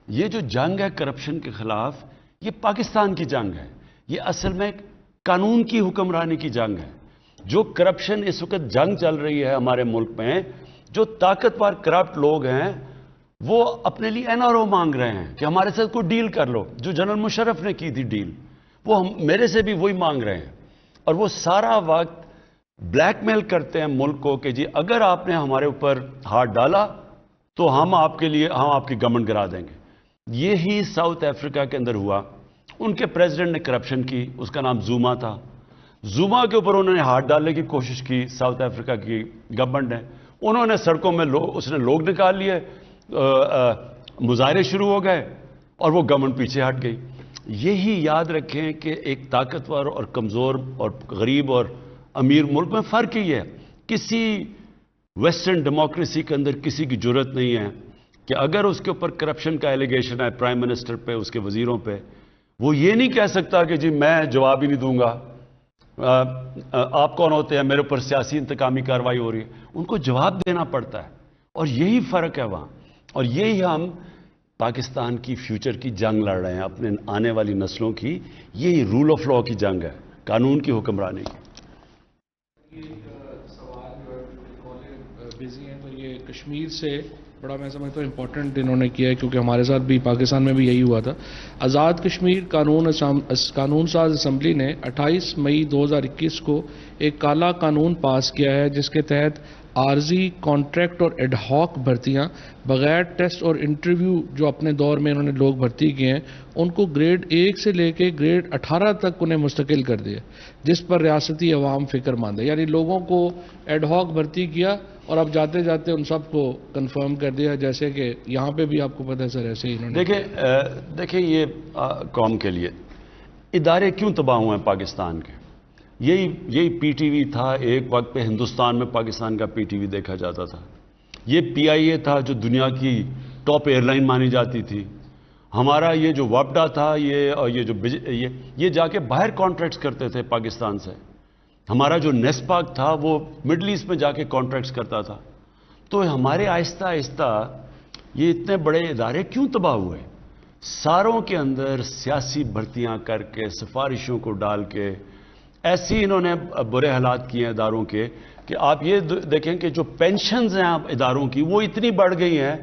یہ جو جنگ ہے کرپشن کے خلاف یہ پاکستان کی جنگ ہے. یہ اصل میں قانون کی حکمرانی کی جنگ ہے. جو کرپشن اس وقت جنگ چل رہی ہے ہمارے ملک میں جو طاقتور کرپٹ لوگ ہیں وہ اپنے لیے این آر او مانگ رہے ہیں کہ ہمارے ساتھ کوئی ڈیل کر لو. جو جنرل مشرف نے کی تھی ڈیل وہ میرے سے بھی وہی مانگ رہے ہیں. اور وہ سارا وقت بلیک میل کرتے ہیں ملک کو کہ جی اگر آپ نے ہمارے اوپر ہاتھ ڈالا تو ہم آپ کی گورنمنٹ گرا دیں گے. یہی ساؤتھ افریقہ کے اندر ہوا. ان کے پریزیڈنٹ نے کرپشن کی. اس کا نام زوما تھا. زوما کے اوپر انہوں نے ہاتھ ڈالنے کی کوشش کی ساؤتھ افریقہ کی گورنمنٹ نے. انہوں نے سڑکوں میں اس نے لوگ نکال لیے. مظاہرے شروع ہو گئے اور وہ گورنمنٹ پیچھے ہٹ گئی. یہی یاد رکھیں کہ ایک طاقتور اور کمزور اور غریب اور امیر ملک میں فرق ہی ہے. کسی ویسٹرن ڈیموکریسی کے اندر کسی کی جرت نہیں ہے کہ اگر اس کے اوپر کرپشن کا ایلیگیشن ہے پرائم منسٹر پہ اس کے وزیروں پہ وہ یہ نہیں کہہ سکتا کہ جی میں جواب ہی نہیں دوں گا. آپ کون ہوتے ہیں میرے اوپر سیاسی انتقامی کارروائی ہو رہی ہے. ان کو جواب دینا پڑتا ہے. اور یہی فرق ہے وہاں. اور یہی ہم پاکستان کی فیوچر کی جنگ لڑ رہے ہیں اپنے آنے والی نسلوں کی. یہی رول آف لا کی جنگ ہے قانون کی حکمرانی کی. بزی ہیں تو یہ کشمیر سے بڑا میں سمجھتا ہوں امپورٹنٹ انہوں نے کیا ہے کیونکہ ہمارے ساتھ بھی پاکستان میں بھی یہی ہوا تھا. آزاد کشمیر قانون ساز اسمبلی نے 28 مئی 2021 کو ایک کالا قانون پاس کیا ہے جس کے تحت عارضی کانٹریکٹ اور ایڈ ہاک بھرتیاں بغیر ٹیسٹ اور انٹرویو جو اپنے دور میں انہوں نے لوگ بھرتی کیے ہیں ان کو گریڈ 1 سے لے کے گریڈ 18 تک انہیں مستقل کر دیا جس پر ریاستی عوام فکر مند ہے. یعنی لوگوں کو ایڈ ہاک بھرتی کیا اور اب جاتے جاتے ان سب کو کنفرم کر دیا جیسے کہ یہاں پہ بھی آپ کو پتہ ہے سر ایسے ہی انہوں نے دیکھیں یہ قوم کے لیے ادارے کیوں تباہ ہوئے ہیں پاکستان کے. یہی پی ٹی وی تھا ایک وقت پہ ہندوستان میں پاکستان کا پی ٹی وی دیکھا جاتا تھا. یہ پی آئی اے تھا جو دنیا کی ٹاپ ایئر لائن مانی جاتی تھی. ہمارا یہ جو وپڈا تھا یہ جا کے باہر کانٹریکٹس کرتے تھے پاکستان سے. ہمارا جو نیسپاک تھا وہ مڈل ایسٹ میں جا کے کانٹریکٹس کرتا تھا. تو ہمارے آہستہ آہستہ یہ اتنے بڑے ادارے کیوں تباہ ہوئے. ساروں کے اندر سیاسی بھرتیاں کر کے سفارشوں کو ڈال کے ایسی انہوں نے برے حالات کیے ہیں اداروں کے کہ آپ یہ دیکھیں کہ جو پینشنز ہیں اداروں کی وہ اتنی بڑھ گئی ہیں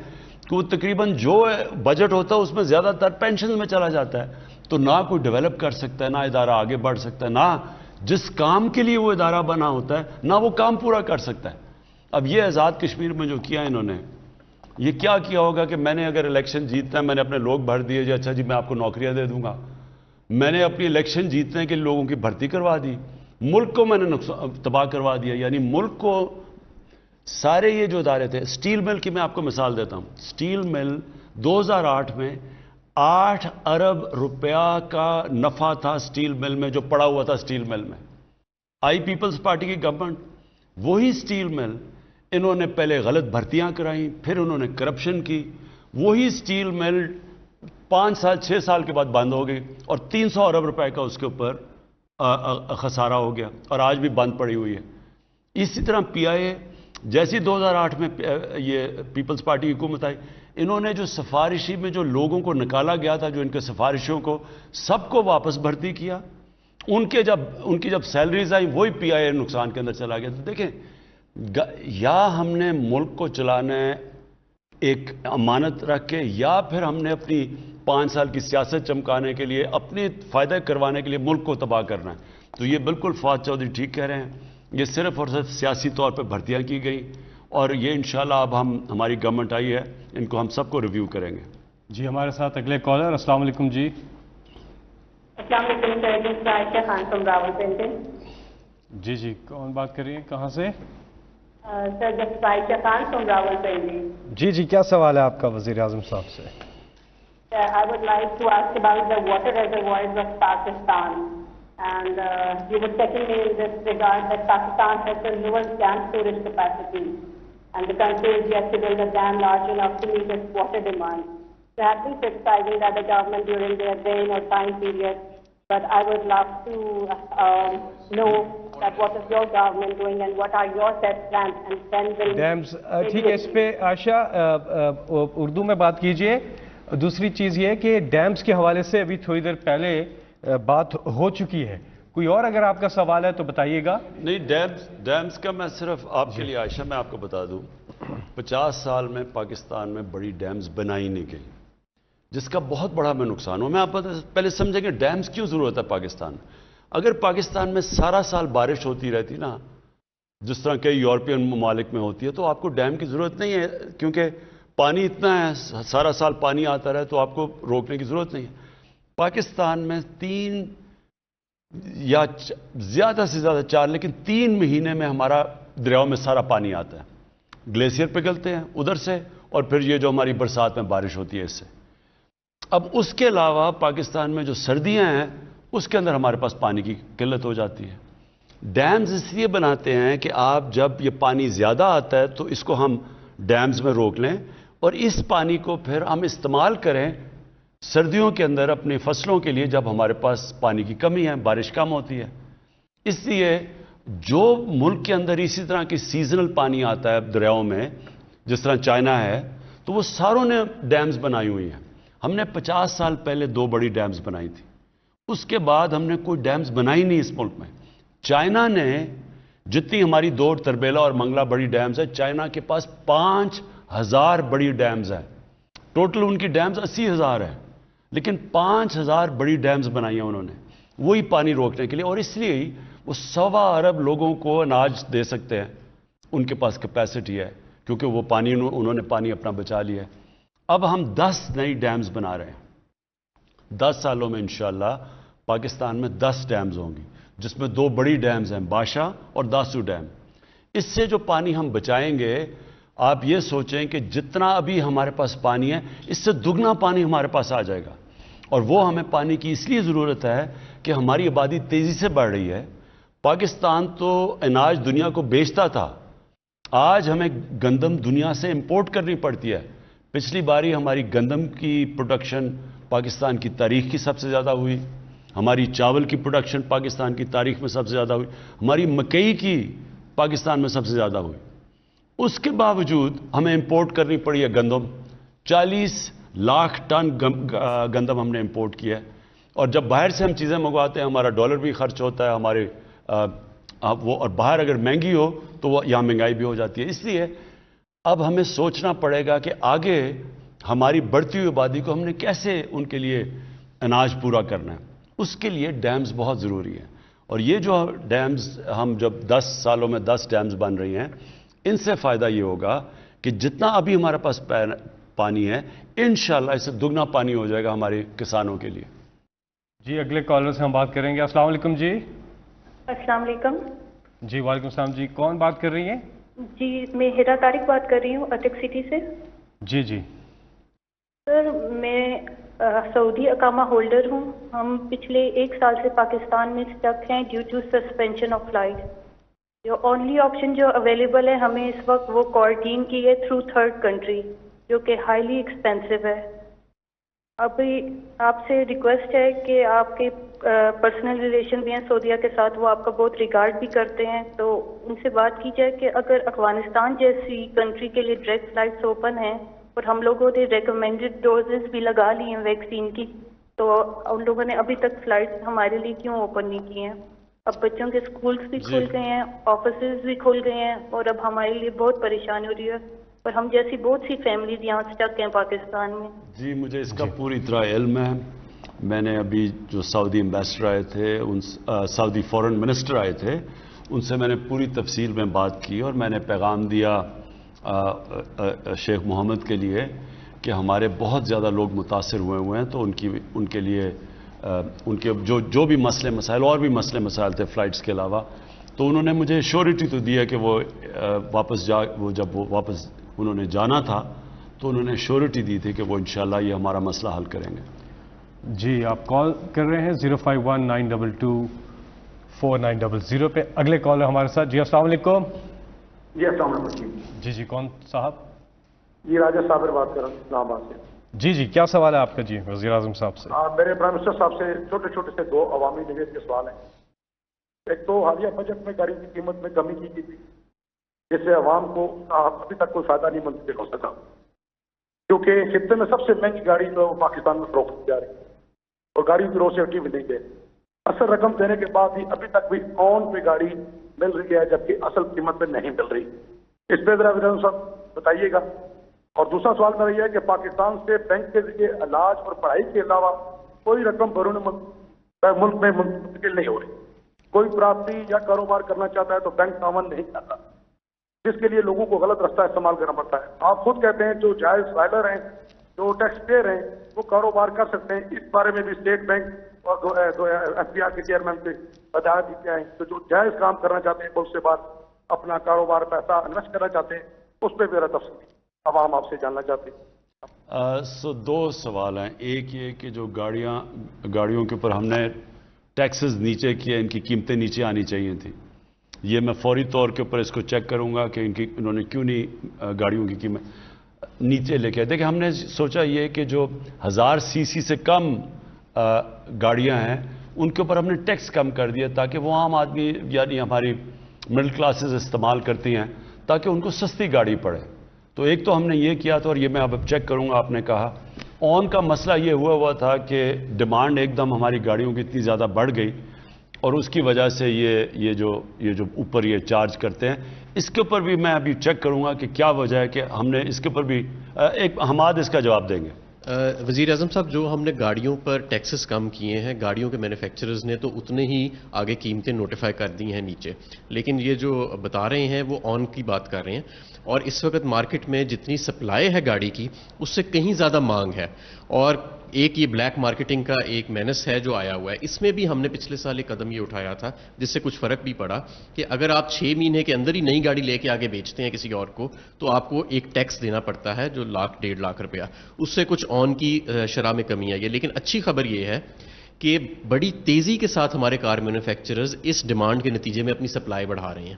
کہ وہ تقریباً جو بجٹ ہوتا ہے اس میں زیادہ تر پینشنز میں چلا جاتا ہے. تو نہ کوئی ڈیولپ کر سکتا ہے نہ ادارہ آگے بڑھ سکتا ہے نہ جس کام کے لیے وہ ادارہ بنا ہوتا ہے نہ وہ کام پورا کر سکتا ہے. اب یہ آزاد کشمیر میں جو کیا انہوں نے یہ کیا کیا ہوگا کہ میں نے اگر الیکشن جیتنا ہے میں نے اپنے لوگ بھر دیے جی اچھا جی میں آپ کو نوکریاں دے دوں گا. میں نے اپنی الیکشن جیتنے کے لوگوں کی بھرتی کروا دی. ملک کو میں نے تباہ کروا دیا. یعنی ملک کو سارے یہ جو ادارے تھے سٹیل مل کی میں آپ کو مثال دیتا ہوں. سٹیل مل 2008 میں 8 ارب روپیہ کا نفع تھا سٹیل مل میں جو پڑا ہوا تھا سٹیل مل میں. آئی پیپلز پارٹی کی گورنمنٹ وہی سٹیل مل انہوں نے پہلے غلط بھرتیاں کرائیں پھر انہوں نے کرپشن کی. وہی سٹیل مل 5 سال 6 سال کے بعد بند ہو گئی اور 300 ارب روپے کا اس کے اوپر خسارہ ہو گیا اور آج بھی بند پڑی ہوئی ہے. اسی طرح پی آئی اے جیسی 2008 میں یہ پیپلز پارٹی کی حکومت آئی، انہوں نے جو سفارشی میں جو لوگوں کو نکالا گیا تھا، جو ان کے سفارشوں کو سب کو واپس بھرتی کیا. ان کی جب سیلریز آئیں وہی پی آئی اے نقصان کے اندر چلا گیا. تو دیکھیں، یا ہم نے ملک کو چلانا ہے ایک امانت رکھ کے، یا پھر ہم نے اپنی 5 سال کی سیاست چمکانے کے لیے، اپنے فائدہ کروانے کے لیے ملک کو تباہ کرنا ہے. تو یہ بالکل فواد چودھری ٹھیک کہہ رہے ہیں، یہ صرف اور صرف سیاسی طور پہ بھرتیاں کی گئی، اور یہ انشاءاللہ اب ہماری گورنمنٹ آئی ہے، ان کو ہم سب کو ریویو کریں گے. جی ہمارے ساتھ اگلے کالر. السلام علیکم جی. السلام علیکم سر، عائشہ خان فرام راولپنڈی. جی کون بات کر رہی ہیں، کہاں سے؟ Sir just Ayesha Khan from Rawalpindi. جی کیا سوال ہے آپ کا وزیر اعظم صاحب سے؟ I would like to ask about the water reservoirs of Pakistan. And you were telling me in this regard that Pakistan has the lowest dam storage capacity, and the country is yet to build a dam large enough to meet its water demand. They have been criticizing the government during their rain or time period, but I would love to know that what is your government doing and what are your set plans, and when will dams. ٹھیک ہے، اس پہ عائشہ اردو میں بات کیجئے. دوسری چیز یہ کہ ڈیمز کے حوالے سے ابھی تھوڑی دیر پہلے بات ہو چکی ہے. کوئی اور اگر آپ کا سوال ہے تو بتائیے گا. نہیں، ڈیمز کا میں صرف آپ کے لیے عائشہ میں آپ کو بتا دوں، 50 سال میں پاکستان میں بڑی ڈیمز بنائی نہیں گئی، جس کا بہت بڑا میں نقصان ہو. میں آپ پہلے سمجھیں کہ ڈیمز کیوں ضرورت ہے پاکستان میں. اگر پاکستان میں سارا سال بارش ہوتی رہتی نا، جس طرح کئی یورپین ممالک میں ہوتی ہے، تو آپ کو ڈیم کی ضرورت نہیں ہے، کیونکہ پانی اتنا ہے، سارا سال پانی آتا رہے تو آپ کو روکنے کی ضرورت نہیں ہے. پاکستان میں 3 یا زیادہ سے زیادہ 4 لیکن 3 مہینے میں ہمارا دریاؤں میں سارا پانی آتا ہے. گلیشیئر پگھلتے ہیں ادھر سے، اور پھر یہ جو ہماری برسات میں بارش ہوتی ہے اس سے. اب اس کے علاوہ پاکستان میں جو سردیاں ہیں اس کے اندر ہمارے پاس پانی کی قلت ہو جاتی ہے. ڈیمز اس لیے بناتے ہیں کہ آپ جب یہ پانی زیادہ آتا ہے تو اس کو ہم ڈیمز میں روک لیں، اور اس پانی کو پھر ہم استعمال کریں سردیوں کے اندر اپنی فصلوں کے لیے، جب ہمارے پاس پانی کی کمی ہے، بارش کم ہوتی ہے. اس لیے جو ملک کے اندر اسی طرح کی سیزنل پانی آتا ہے دریاؤں میں، جس طرح چائنا ہے، تو وہ ساروں نے ڈیمز بنائی ہوئی ہیں. ہم نے 50 سال پہلے 2 بڑی ڈیمز بنائی تھی، اس کے بعد ہم نے کوئی ڈیمز بنائی نہیں اس ملک میں. چائنا نے جتنی ہماری 2 تربیلا اور منگلا بڑی ڈیمز ہے، چائنا کے پاس 5000 بڑی ڈیمز ہیں. ٹوٹل ان کی ڈیمز 80,000 ہے، لیکن 5000 بڑی ڈیمز بنائی ہیں انہوں نے، وہی پانی روکنے کے لیے. اور اس لیے ہی وہ 1.25 ارب لوگوں کو اناج دے سکتے ہیں، ان کے پاس کیپیسٹی ہے، کیونکہ وہ پانی انہوں نے پانی اپنا بچا لیا ہے. اب ہم 10 نئی ڈیمز بنا رہے ہیں. 10 سالوں میں انشاءاللہ پاکستان میں 10 ڈیمز ہوں گی، جس میں 2 بڑی ڈیمز ہیں، باشا اور داسو ڈیم. اس سے جو پانی ہم بچائیں گے، آپ یہ سوچیں کہ جتنا ابھی ہمارے پاس پانی ہے اس سے دگنا پانی ہمارے پاس آ جائے گا. اور وہ ہمیں پانی کی اس لیے ضرورت ہے کہ ہماری آبادی تیزی سے بڑھ رہی ہے. پاکستان تو اناج دنیا کو بیچتا تھا، آج ہمیں گندم دنیا سے امپورٹ کرنی پڑتی ہے. پچھلی باری ہماری گندم کی پروڈکشن پاکستان کی تاریخ کی سب سے زیادہ ہوئی، ہماری چاول کی پروڈکشن پاکستان کی تاریخ میں سب سے زیادہ ہوئی، ہماری مکئی کی پاکستان میں سب سے زیادہ ہوئی. اس کے باوجود ہمیں امپورٹ کرنی پڑی ہے گندم. 40 لاکھ ٹن گندم ہم نے امپورٹ کیا ہے. اور جب باہر سے ہم چیزیں منگواتے ہیں ہمارا ڈالر بھی خرچ ہوتا ہے ہمارے وہ، اور باہر اگر مہنگی ہو تو وہ یہاں مہنگائی بھی ہو جاتی ہے. اس لیے اب ہمیں سوچنا پڑے گا کہ آگے ہماری بڑھتی ہوئی آبادی کو ہم نے کیسے ان کے لیے اناج پورا کرنا ہے. اس کے لیے ڈیمز بہت ضروری ہے. اور یہ جو ڈیمز ہم جب 10 سالوں میں 10 ڈیمز بن رہی ہیں، ان سے فائدہ یہ ہوگا کہ جتنا ابھی ہمارے پاس پانی ہے، انشاءاللہ اس سے دگنا پانی ہو جائے گا ہمارے کسانوں کے لیے. جی اگلے کالر سے ہم بات کریں گے. السلام علیکم جی. السلام علیکم. جی وعلیکم السلام جی. کون بات کر رہی ہیں؟ جی میں ہیرا طارق بات کر رہی ہوں اٹک سٹی سے. جی سر میں سعودی اقامہ ہولڈر ہوں. ہم پچھلے 1 سال سے پاکستان میں اسٹک ہیں due to suspension of flight. جو اونلی آپشن جو اویلیبل ہے ہمیں اس وقت وہ کوارنٹین کی ہے تھرو 3rd کنٹری، جو کہ ہائیلی ایکسپینسو ہے. ابھی آپ سے ریکویسٹ ہے کہ آپ کے پرسنل ریلیشن بھی ہیں سعودیہ کے ساتھ، وہ آپ کا بہت ریگارڈ بھی کرتے ہیں، تو ان سے بات کی جائے کہ اگر افغانستان جیسی کنٹری کے لیے ڈائریکٹ فلائٹس اوپن ہیں اور ہم لوگوں نے ریکمینڈڈ ڈوزز بھی لگا لی ہیں ویکسین کی، تو ان لوگوں نے ابھی تک فلائٹس ہمارے لیے کیوں اوپن نہیں کی ہیں؟ اب بچوں کے اسکولس بھی کھل گئے ہیں، آفیسز بھی کھل گئے ہیں، اور اب ہمارے لیے بہت پریشانی ہو رہی ہے، اور ہم جیسی بہت سی فیملیز یہاں اسٹک ہیں پاکستان میں۔ جی مجھے اس کا پوری طرح علم ہے۔ میں نے ابھی جو سعودی ایمبیسڈر آئے تھے، سعودی فورن منسٹر آئے تھے، ان سے میں نے پوری تفصیل میں بات کی، اور میں نے پیغام دیا شیخ محمد کے لیے کہ ہمارے بہت زیادہ لوگ متاثر ہوئے ہیں، تو ان کے لیے ان کے جو بھی مسئلے مسائل اور بھی مسئلے مسائل تھے فلائٹس کے علاوہ، تو انہوں نے مجھے شیورٹی تو دیا کہ وہ جب وہ واپس انہوں نے جانا تھا تو انہوں نے شیورٹی دی تھی کہ وہ انشاءاللہ یہ ہمارا مسئلہ حل کریں گے۔ جی آپ کال کر رہے ہیں 051-922-4900 پہ۔ اگلے کالر ہمارے ساتھ۔ جی السلام علیکم۔ جی السلام علیکم۔ جی کون صاحب؟ جی راجہ صابر بات کر رہا ہوں اسلام آباد سے۔ جی کیا سوال ہے آپ کا؟ جی وزیر اعظم صاحب سے۔ میرے پرائم منسٹر صاحب سے چھوٹے چھوٹے سے دو عوامی نوید کے سوال ہیں۔ ایک تو حالیہ بجٹ میں گاڑی کی قیمت میں کمی کی گئی تھی، جس سے عوام کو ابھی تک کوئی فائدہ نہیں منتقل ہو سکا، کیونکہ خطے میں سب سے مہنگی گاڑی تو پاکستان میں فروخت کی جا رہی ہے اور گاڑیوں کی روسیٹی بھی نہیں ہے۔ اصل رقم دینے کے بعد بھی ابھی تک بھی آن پہ گاڑی مل رہی ہے، جبکہ اصل قیمت پہ نہیں مل رہی۔ اس پہ ذرا وزیر صاحب بتائیے گا۔ اور دوسرا سوال میرا یہ ہے کہ پاکستان سے بینک کے ذریعے علاج اور پڑھائی کے علاوہ کوئی رقم بیرون ملک میں منتقل نہیں ہو رہی۔ کوئی پراپرٹی یا کاروبار کرنا چاہتا ہے تو بینک تعاون نہیں کرتا، جس کے لیے لوگوں کو غلط راستہ استعمال کرنا پڑتا ہے۔ آپ خود کہتے ہیں جو جائز فائلر ہیں، جو ٹیکس پیئر ہیں، وہ کاروبار کر سکتے ہیں۔ اس بارے میں بھی اسٹیٹ بینک اور ایف بی آر کے چیئرمین سے ہدایت دی جائے تو جو جائز کام کرنا چاہتے ہیں، ملک سے باہر اپنا کاروبار پیسہ انویسٹ کرنا چاہتے ہیں، اس پہ میرا تفصیل عوام آپ سے جاننا چاہتے ہیں۔ دو سوال ہیں۔ ایک یہ کہ جو گاڑیوں کے اوپر ہم نے ٹیکسز نیچے کیے، ان کی قیمتیں نیچے آنی چاہیے تھیں، یہ میں فوری طور کے اوپر اس کو چیک کروں گا کہ انہوں نے کیوں نہیں گاڑیوں کی قیمت نیچے لے کے آئے۔ دیکھیں ہم نے سوچا یہ کہ جو 1000 سی سی سے کم گاڑیاں ہیں ان کے اوپر ہم نے ٹیکس کم کر دیا تاکہ وہ عام آدمی یعنی ہماری مڈل کلاسز استعمال کرتی ہیں تاکہ ان کو سستی گاڑی پڑے۔ تو ایک تو ہم نے یہ کیا تھا اور یہ میں اب چیک کروں گا۔ آپ نے کہا آن کا مسئلہ یہ ہوا تھا کہ ڈیمانڈ ایک دم ہماری گاڑیوں کی اتنی زیادہ بڑھ گئی اور اس کی وجہ سے یہ جو اوپر یہ چارج کرتے ہیں، اس کے اوپر بھی میں ابھی چیک کروں گا کہ کیا وجہ ہے کہ ہم نے اس کے اوپر بھی ایک حماد اس کا جواب دیں گے۔ وزیر اعظم صاحب، جو ہم نے گاڑیوں پر ٹیکسز کم کیے ہیں، گاڑیوں کے مینوفیکچررز نے تو اتنے ہی آگے قیمتیں نوٹیفائی کر دی ہیں نیچے، لیکن یہ جو بتا رہے ہیں وہ آن کی بات کر رہے ہیں، اور اس وقت مارکیٹ میں جتنی سپلائی ہے گاڑی کی اس سے کہیں زیادہ مانگ ہے، اور ایک یہ بلیک مارکیٹنگ کا ایک مینس ہے جو آیا ہوا ہے۔ اس میں بھی ہم نے پچھلے سال ایک قدم یہ اٹھایا تھا جس سے کچھ فرق بھی پڑا کہ اگر آپ 6 مہینے کے اندر ہی نئی گاڑی لے کے آگے بیچتے ہیں کسی اور کو تو آپ کو ایک ٹیکس دینا پڑتا ہے جو 1.5 لاکھ روپیہ، اس سے کچھ آن کی شرح میں کمی آئی ہے۔ لیکن اچھی خبر یہ ہے کہ بڑی تیزی کے ساتھ ہمارے کار مینوفیکچررز اس ڈیمانڈ کے نتیجے میں اپنی سپلائی بڑھا رہے ہیں۔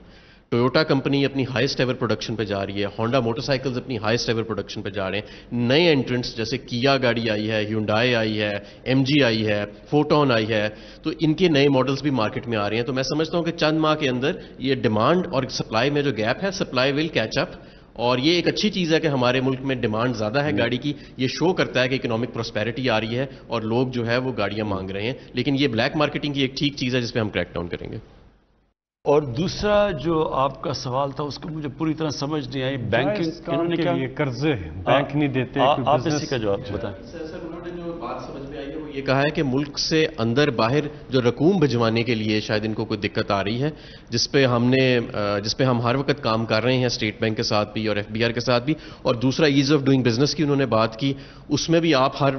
ٹویوٹا کمپنی اپنی ہائیسٹ ایور پروڈکشن پہ جا رہی ہے، ہونڈا موٹر سائیکلز اپنی ہائیسٹ ایور پروڈکشن پہ جا رہے ہیں، نئے انٹرنٹس جیسے کیا گاڑی آئی ہے، ہیونڈائی آئی ہے، ایم جی آئی ہے، فوٹون آئی ہے، تو ان کے نئے ماڈلز بھی مارکیٹ میں آ رہے ہیں۔ تو میں سمجھتا ہوں کہ چند ماہ کے اندر یہ ڈیمانڈ اور سپلائی میں جو گیپ ہے، سپلائی ول کیچ اپ، اور یہ ایک اچھی چیز ہے کہ ہمارے ملک میں ڈیمانڈ زیادہ ہے گاڑی کی، یہ شو کرتا ہے کہ اکنامک پراسپیرٹی آ رہی ہے اور لوگ جو ہے وہ گاڑیاں مانگ رہے ہیں۔ لیکن یہ بلیک مارکیٹنگ کی ایک ٹھیک چیز ہے جس پہ ہم کریک ڈاؤن کریں گے۔ اور دوسرا جو آپ کا سوال تھا اس کو مجھے پوری طرح سمجھ نہیں آئی، بینکنگ انہوں نے کیا قرضے بینک نہیں دیتے، آپ اسی کا جواب بتائیں۔ سر انہوں نے جو بات سمجھ میں آئی ہے وہ یہ کہا ہے کہ ملک سے اندر باہر جو رقوم بھجوانے کے لیے شاید ان کو کوئی دقت آ رہی ہے، جس پہ ہم ہر وقت کام کر رہے ہیں اسٹیٹ بینک کے ساتھ بھی اور ایف بی آر کے ساتھ بھی۔ اور دوسرا ایز آف ڈوئنگ بزنس کی انہوں نے بات کی، اس میں بھی آپ ہر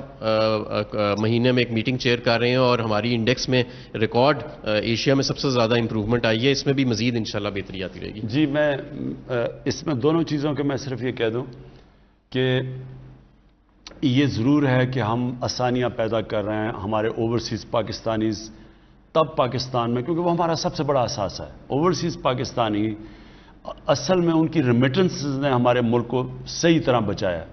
مہینے میں ایک میٹنگ چیئر کر رہے ہیں اور ہماری انڈیکس میں ریکارڈ ایشیا میں سب سے زیادہ امپروومنٹ آئی ہے، اس میں بھی مزید انشاءاللہ بہتری آتی رہے گی۔ جی میں اس میں دونوں چیزوں کے میں صرف یہ کہہ دوں کہ یہ ضرور ہے کہ ہم آسانیاں پیدا کر رہے ہیں ہمارے اوورسیز پاکستانیز تب پاکستان میں، کیونکہ وہ ہمارا سب سے بڑا اثاثہ ہے۔ اوورسیز پاکستانی اصل میں ان کی ریمیٹنسز نے ہمارے ملک کو صحیح طرح بچایا،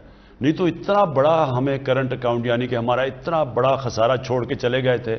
نہیں تو اتنا بڑا ہمیں کرنٹ اکاؤنٹ یعنی کہ ہمارا اتنا بڑا خسارہ چھوڑ کے چلے گئے تھے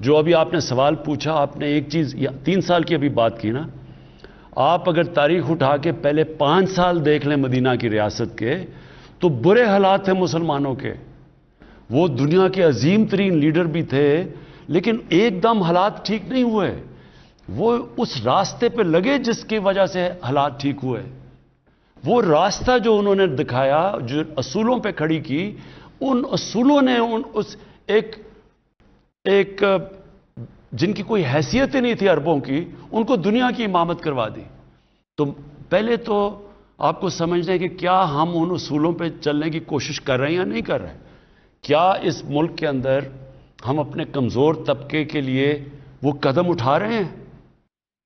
جو ابھی آپ نے سوال پوچھا، آپ نے ایک چیز 3 سال کی ابھی بات کی نا، آپ اگر تاریخ اٹھا کے پہلے 5 سال دیکھ لیں مدینہ کی ریاست کے، تو برے حالات تھے مسلمانوں کے. وہ دنیا کے عظیم ترین لیڈر بھی تھے، لیکن ایک دم حالات ٹھیک نہیں ہوئے. وہ اس راستے پہ لگے جس کی وجہ سے حالات ٹھیک ہوئے. وہ راستہ جو انہوں نے دکھایا، جو اصولوں پہ کھڑی کی، ان اصولوں نے ایک جن کی کوئی حیثیت ہی نہیں تھی عربوں کی، ان کو دنیا کی امامت کروا دی. تو پہلے تو آپ کو سمجھنا ہے کہ کیا ہم ان اصولوں پہ چلنے کی کوشش کر رہے ہیں یا نہیں کر رہے ہیں. کیا اس ملک کے اندر ہم اپنے کمزور طبقے کے لیے وہ قدم اٹھا رہے ہیں؟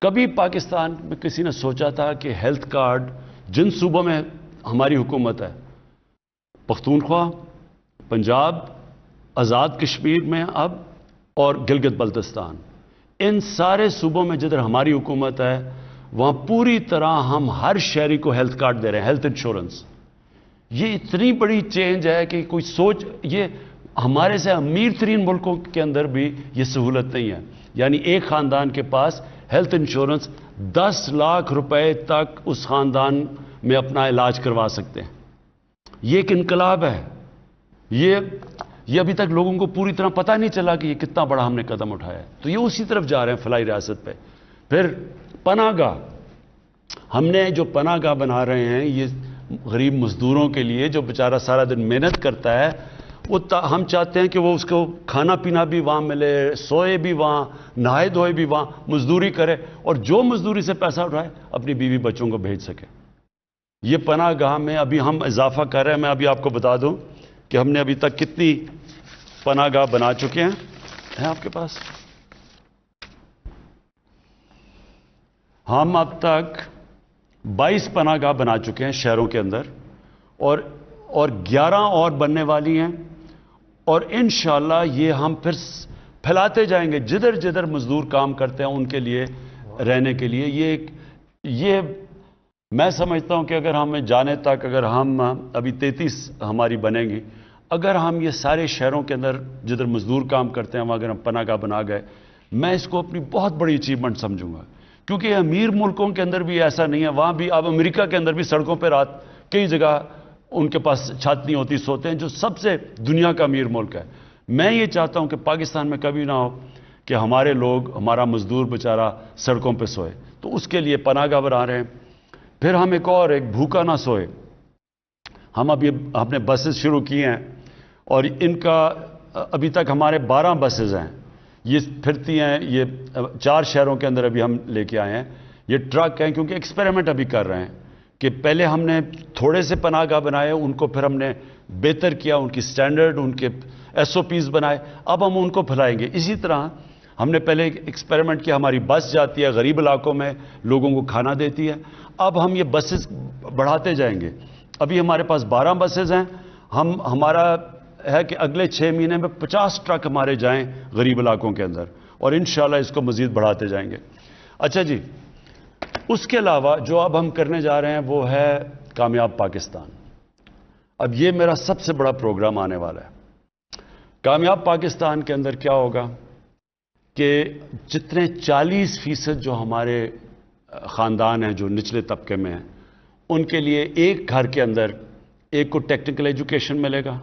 کبھی پاکستان میں کسی نے سوچا تھا کہ ہیلتھ کارڈ جن صوبوں میں ہماری حکومت ہے، پختونخوا، پنجاب، آزاد کشمیر میں اب اور گلگت بلتستان، ان سارے صوبوں میں جدھر ہماری حکومت ہے وہاں پوری طرح ہم ہر شہری کو ہیلتھ کارڈ دے رہے ہیں، ہیلتھ انشورنس. یہ اتنی بڑی چینج ہے کہ کوئی سوچ، یہ ہمارے سے امیر ترین ملکوں کے اندر بھی یہ سہولت نہیں ہے. یعنی ایک خاندان کے پاس ہیلتھ انشورنس 10 لاکھ روپے تک اس خاندان میں اپنا علاج کروا سکتے ہیں. یہ ایک انقلاب ہے. یہ ابھی تک لوگوں کو پوری طرح پتہ نہیں چلا کہ یہ کتنا بڑا ہم نے قدم اٹھایا ہے. تو یہ اسی طرف جا رہے ہیں فلاحی ریاست پہ. پھر پناہ گاہ، ہم نے جو پناہ گاہ بنا رہے ہیں یہ غریب مزدوروں کے لیے، جو بیچارہ سارا دن محنت کرتا ہے، وہ ہم چاہتے ہیں کہ وہ اس کو کھانا پینا بھی وہاں ملے، سوئے بھی وہاں، نہائے دھوئے بھی وہاں، مزدوری کرے، اور جو مزدوری سے پیسہ اٹھائے اپنی بیوی بچوں کو بھیج سکے. یہ پناہ گاہ میں ابھی ہم اضافہ کر رہے ہیں. میں ابھی آپ کو بتا دوں کہ ہم نے ابھی تک کتنی پناہ گاہ بنا چکے ہیں آپ کے پاس. ہم اب تک 22 پناہ گاہ بنا چکے ہیں شہروں کے اندر، اور 11 اور بننے والی ہیں. اور انشاءاللہ یہ ہم پھر پھیلاتے جائیں گے جدھر جدھر مزدور کام کرتے ہیں ان کے لیے رہنے کے لیے. یہ میں سمجھتا ہوں کہ اگر ہمیں جانے تک، اگر ہم ابھی 33 ہماری بنیں گی، اگر ہم یہ سارے شہروں کے اندر جدھر مزدور کام کرتے ہیں وہاں اگر ہم پناہ گاہ بنا گئے، میں اس کو اپنی بہت بڑی اچیومنٹ سمجھوں گا. کیونکہ امیر ملکوں کے اندر بھی ایسا نہیں ہے. وہاں بھی اب امریکہ کے اندر بھی سڑکوں پہ رات کئی جگہ ان کے پاس چھت نہیں ہوتی، سوتے ہیں، جو سب سے دنیا کا امیر ملک ہے. میں یہ چاہتا ہوں کہ پاکستان میں کبھی نہ ہو کہ ہمارے لوگ، ہمارا مزدور بیچارہ سڑکوں پہ سوئے. تو اس کے لیے پناہ گاہ بنا رہے ہیں. پھر ہم ایک بھوکا نہ سوئے. ہم نے بسز شروع کی ہیں، اور ان کا ابھی تک ہمارے 12 بسز ہیں. یہ پھرتی ہیں، یہ 4 شہروں کے اندر ابھی ہم لے کے آئے ہیں. یہ ٹرک ہیں، کیونکہ ایکسپیریمنٹ ابھی کر رہے ہیں کہ پہلے ہم نے تھوڑے سے پناہ گاہ بنائے، ان کو پھر ہم نے بہتر کیا، ان کی سٹینڈرڈ، ان کے SOPs بنائے. اب ہم ان کو پھیلائیں گے. اسی طرح ہم نے پہلے ایکسپیریمنٹ کیا، ہماری بس جاتی ہے غریب علاقوں میں، لوگوں کو کھانا دیتی ہے. اب ہم یہ بسز بڑھاتے جائیں گے. ابھی ہمارے پاس 12 بسز ہیں. ہمارا ہے کہ اگلے 6 مہینے میں 50 ٹرک ہمارے جائیں غریب علاقوں کے اندر، اور انشاءاللہ اس کو مزید بڑھاتے جائیں گے. اچھا جی، اس کے علاوہ جو اب ہم کرنے جا رہے ہیں وہ ہے کامیاب پاکستان. اب یہ میرا سب سے بڑا پروگرام آنے والا ہے. کامیاب پاکستان کے اندر کیا ہوگا کہ جتنے 40% جو ہمارے خاندان ہیں جو نچلے طبقے میں ہیں، ان کے لیے ایک گھر کے اندر ایک کو ٹیکنیکل ایجوکیشن ملے گا،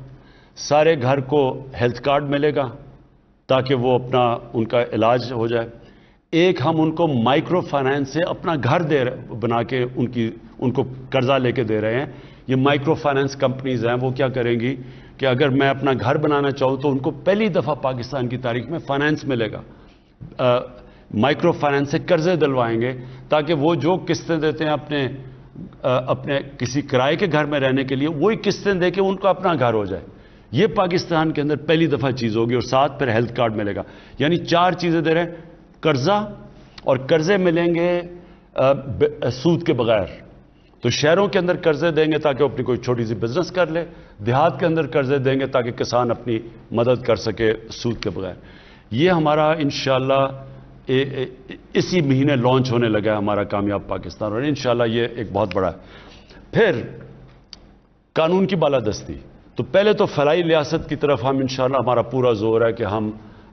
سارے گھر کو ہیلتھ کارڈ ملے گا تاکہ وہ ان کا علاج ہو جائے. ایک ہم ان کو مائکرو فائنانس سے اپنا گھر بنا کے ان کو قرضہ لے کے دے رہے ہیں. یہ مائکرو فائنانس کمپنیز ہیں، وہ کیا کریں گی کہ اگر میں اپنا گھر بنانا چاہوں تو ان کو پہلی دفعہ پاکستان کی تاریخ میں فائنانس ملے گا. مائکرو فائنانس سے قرضے دلوائیں گے تاکہ وہ جو قسطیں دیتے ہیں اپنے کسی کرائے کے گھر میں رہنے کے لیے، وہی قسطیں دے کے ان کو اپنا گھر ہو جائے. یہ پاکستان کے اندر پہلی دفعہ چیز ہوگی، اور ساتھ پھر ہیلتھ کارڈ ملے گا. یعنی 4 چیزیں دے رہے ہیں، قرضہ، اور قرضے ملیں گے سود کے بغیر. تو شہروں کے اندر قرضے دیں گے تاکہ وہ اپنی کوئی چھوٹی سی بزنس کر لے، دیہات کے اندر قرضے دیں گے تاکہ کسان اپنی مدد کر سکے سود کے بغیر. یہ ہمارا انشاءاللہ اسی مہینے لانچ ہونے لگا ہے ہمارا کامیاب پاکستان، اور انشاءاللہ یہ ایک بہت بڑا ہے. پھر قانون کی بالادستی. تو پہلے تو فلاحی ریاست کی طرف ہم انشاءاللہ ہمارا پورا زور ہے کہ ہم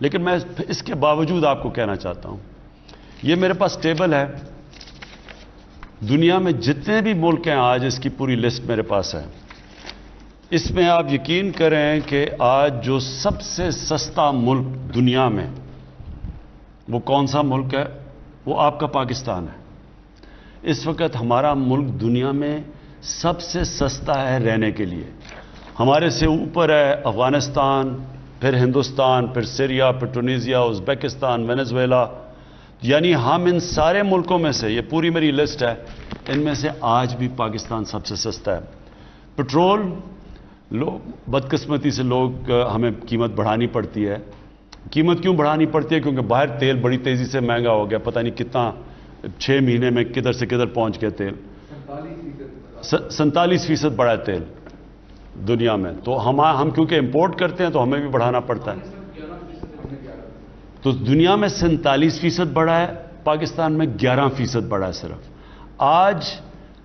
لیکن میں اس کے باوجود آپ کو کہنا چاہتا ہوں، یہ میرے پاس ٹیبل ہے، دنیا میں جتنے بھی ملک ہیں آج، اس کی پوری لسٹ میرے پاس ہے. اس میں آپ یقین کریں کہ آج جو سب سے سستا ملک دنیا میں، وہ کون سا ملک ہے؟ وہ آپ کا پاکستان ہے. اس وقت ہمارا ملک دنیا میں سب سے سستا ہے رہنے کے لیے. ہمارے سے اوپر ہے افغانستان، پھر ہندوستان، پھر سیریا، پھر ٹونیزیا، ازبیکستان، وینزویلا. یعنی ہم ان سارے ملکوں میں سے، یہ پوری میری لسٹ ہے، ان میں سے آج بھی پاکستان سب سے سستا ہے. پٹرول لوگ بدقسمتی سے لوگ ہمیں قیمت بڑھانی پڑتی ہے. قیمت کیوں بڑھانی پڑتی ہے؟ کیونکہ باہر تیل بڑی تیزی سے مہنگا ہو گیا، پتہ نہیں کتنا 6 مہینے میں کدھر سے کدھر پہنچ گیا تیل. 47% بڑھا ہے تیل دنیا میں. تو ہم کیونکہ امپورٹ کرتے ہیں تو ہمیں بھی بڑھانا پڑتا ہے. تو دنیا میں 47% بڑھا ہے، پاکستان میں 11% بڑھا ہے صرف. آج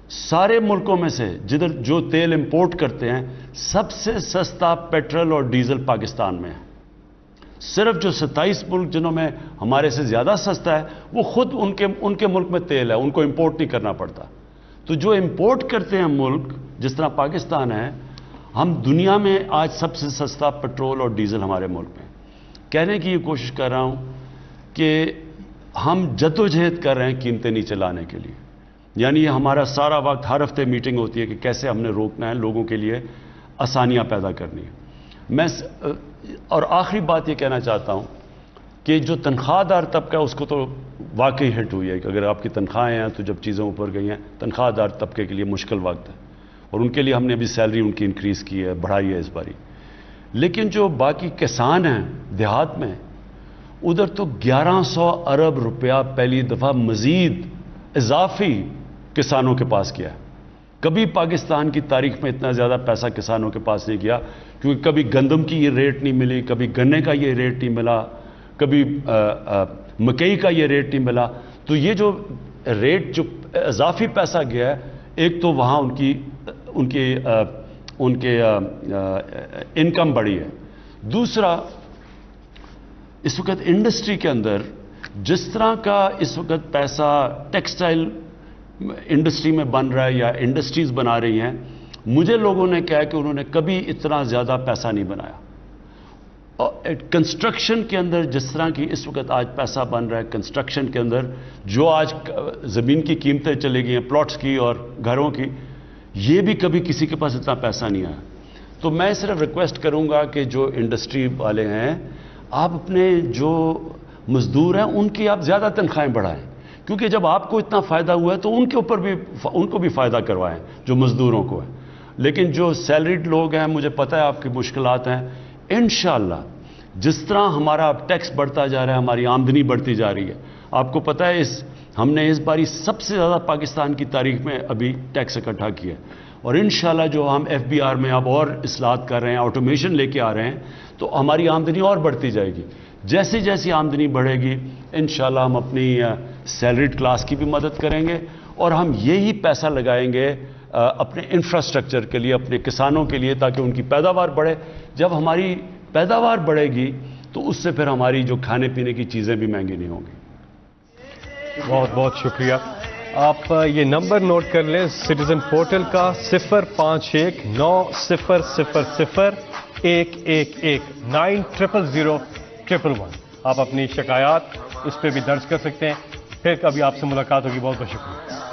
سارے ملکوں میں سے جدھر جو تیل امپورٹ کرتے ہیں، سب سے سستا پیٹرول اور ڈیزل پاکستان میں ہے. صرف جو 27 ملک جنہوں میں ہمارے سے زیادہ سستا ہے، وہ خود ان کے ملک میں تیل ہے، ان کو امپورٹ نہیں کرنا پڑتا. تو جو امپورٹ کرتے ہیں ملک جس طرح پاکستان ہے، ہم دنیا میں آج سب سے سستا پیٹرول اور ڈیزل ہمارے ملک میں. کہنے کی یہ کوشش کر رہا ہوں کہ ہم جدوجہد کر رہے ہیں قیمتیں نیچے لانے کے لیے. یعنی یہ ہمارا سارا وقت، ہر ہفتے میٹنگ ہوتی ہے کہ کیسے ہم نے روکنا ہے، لوگوں کے لیے آسانیاں پیدا کرنی ہے. اور آخری بات یہ کہنا چاہتا ہوں کہ جو تنخواہ دار طبقہ ہے، اس کو تو واقعی ہٹ ہوئی ہے کہ اگر آپ کی تنخواہیں ہیں تو جب چیزیں اوپر گئی ہیں، تنخواہ دار طبقے کے لیے مشکل وقت ہے. اور ان کے لیے ہم نے ابھی سیلری ان کی انکریز کی ہے، بڑھائی ہے اس باری. لیکن جو باقی کسان ہیں دیہات میں، ادھر تو 1100 ارب روپیہ پہلی دفعہ مزید اضافی کسانوں کے پاس کیا ہے. کبھی پاکستان کی تاریخ میں اتنا زیادہ پیسہ کسانوں کے پاس نہیں گیا، کیونکہ کبھی گندم کی یہ ریٹ نہیں ملی، کبھی گنے کا یہ ریٹ نہیں ملا، کبھی مکئی کا یہ ریٹ نہیں ملا. تو یہ جو ریٹ، جو اضافی پیسہ گیا ہے، ایک تو وہاں ان کے انکم بڑھی ہے. دوسرا، اس وقت انڈسٹری کے اندر جس طرح کا اس وقت پیسہ ٹیکسٹائل انڈسٹری میں بن رہا ہے یا انڈسٹریز بنا رہی ہیں، مجھے لوگوں نے کہا کہ انہوں نے کبھی اتنا زیادہ پیسہ نہیں بنایا. اور کنسٹرکشن کے اندر جس طرح کی اس وقت آج پیسہ بن رہا ہے کنسٹرکشن کے اندر، جو آج زمین کی قیمتیں چلی گئی ہیں، پلاٹس کی اور گھروں کی، یہ بھی کبھی کسی کے پاس اتنا پیسہ نہیں آیا. تو میں صرف ریکویسٹ کروں گا کہ جو انڈسٹری والے ہیں، آپ اپنے جو مزدور ہیں ان کی آپ زیادہ تنخواہیں بڑھائیں، کیونکہ جب آپ کو اتنا فائدہ ہوا ہے تو ان کو بھی فائدہ کروائیں جو مزدوروں کو ہے. لیکن جو سیلریڈ لوگ ہیں، مجھے پتہ ہے آپ کی مشکلات ہیں. انشاءاللہ جس طرح ہمارا ٹیکس بڑھتا جا رہا ہے، ہماری آمدنی بڑھتی جا رہی ہے. آپ کو پتہ ہے ہم نے اس باری سب سے زیادہ پاکستان کی تاریخ میں ابھی ٹیکس اکٹھا کیا ہے. اور انشاءاللہ جو ہم FBR میں اب اور اصلاحات کر رہے ہیں، آٹومیشن لے کے آ رہے ہیں، تو ہماری آمدنی اور بڑھتی جائے گی. جیسی جیسی آمدنی بڑھے گی، انشاءاللہ ہم اپنی سیلریڈ کلاس کی بھی مدد کریں گے، اور ہم یہی پیسہ لگائیں گے اپنے انفراسٹرکچر کے لیے، اپنے کسانوں کے لیے، تاکہ ان کی پیداوار بڑھے. جب ہماری پیداوار بڑھے گی تو اس سے پھر ہماری جو کھانے پینے کی چیزیں بھی مہنگی نہیں ہوں گی. بہت بہت شکریہ. آپ یہ نمبر نوٹ کر لیں سٹیزن پورٹل کا، 05190000111 90000111. آپ اپنی شکایات اس پہ بھی درج کر سکتے ہیں. پھر کبھی آپ سے ملاقات ہوگی. بہت بہت شکریہ.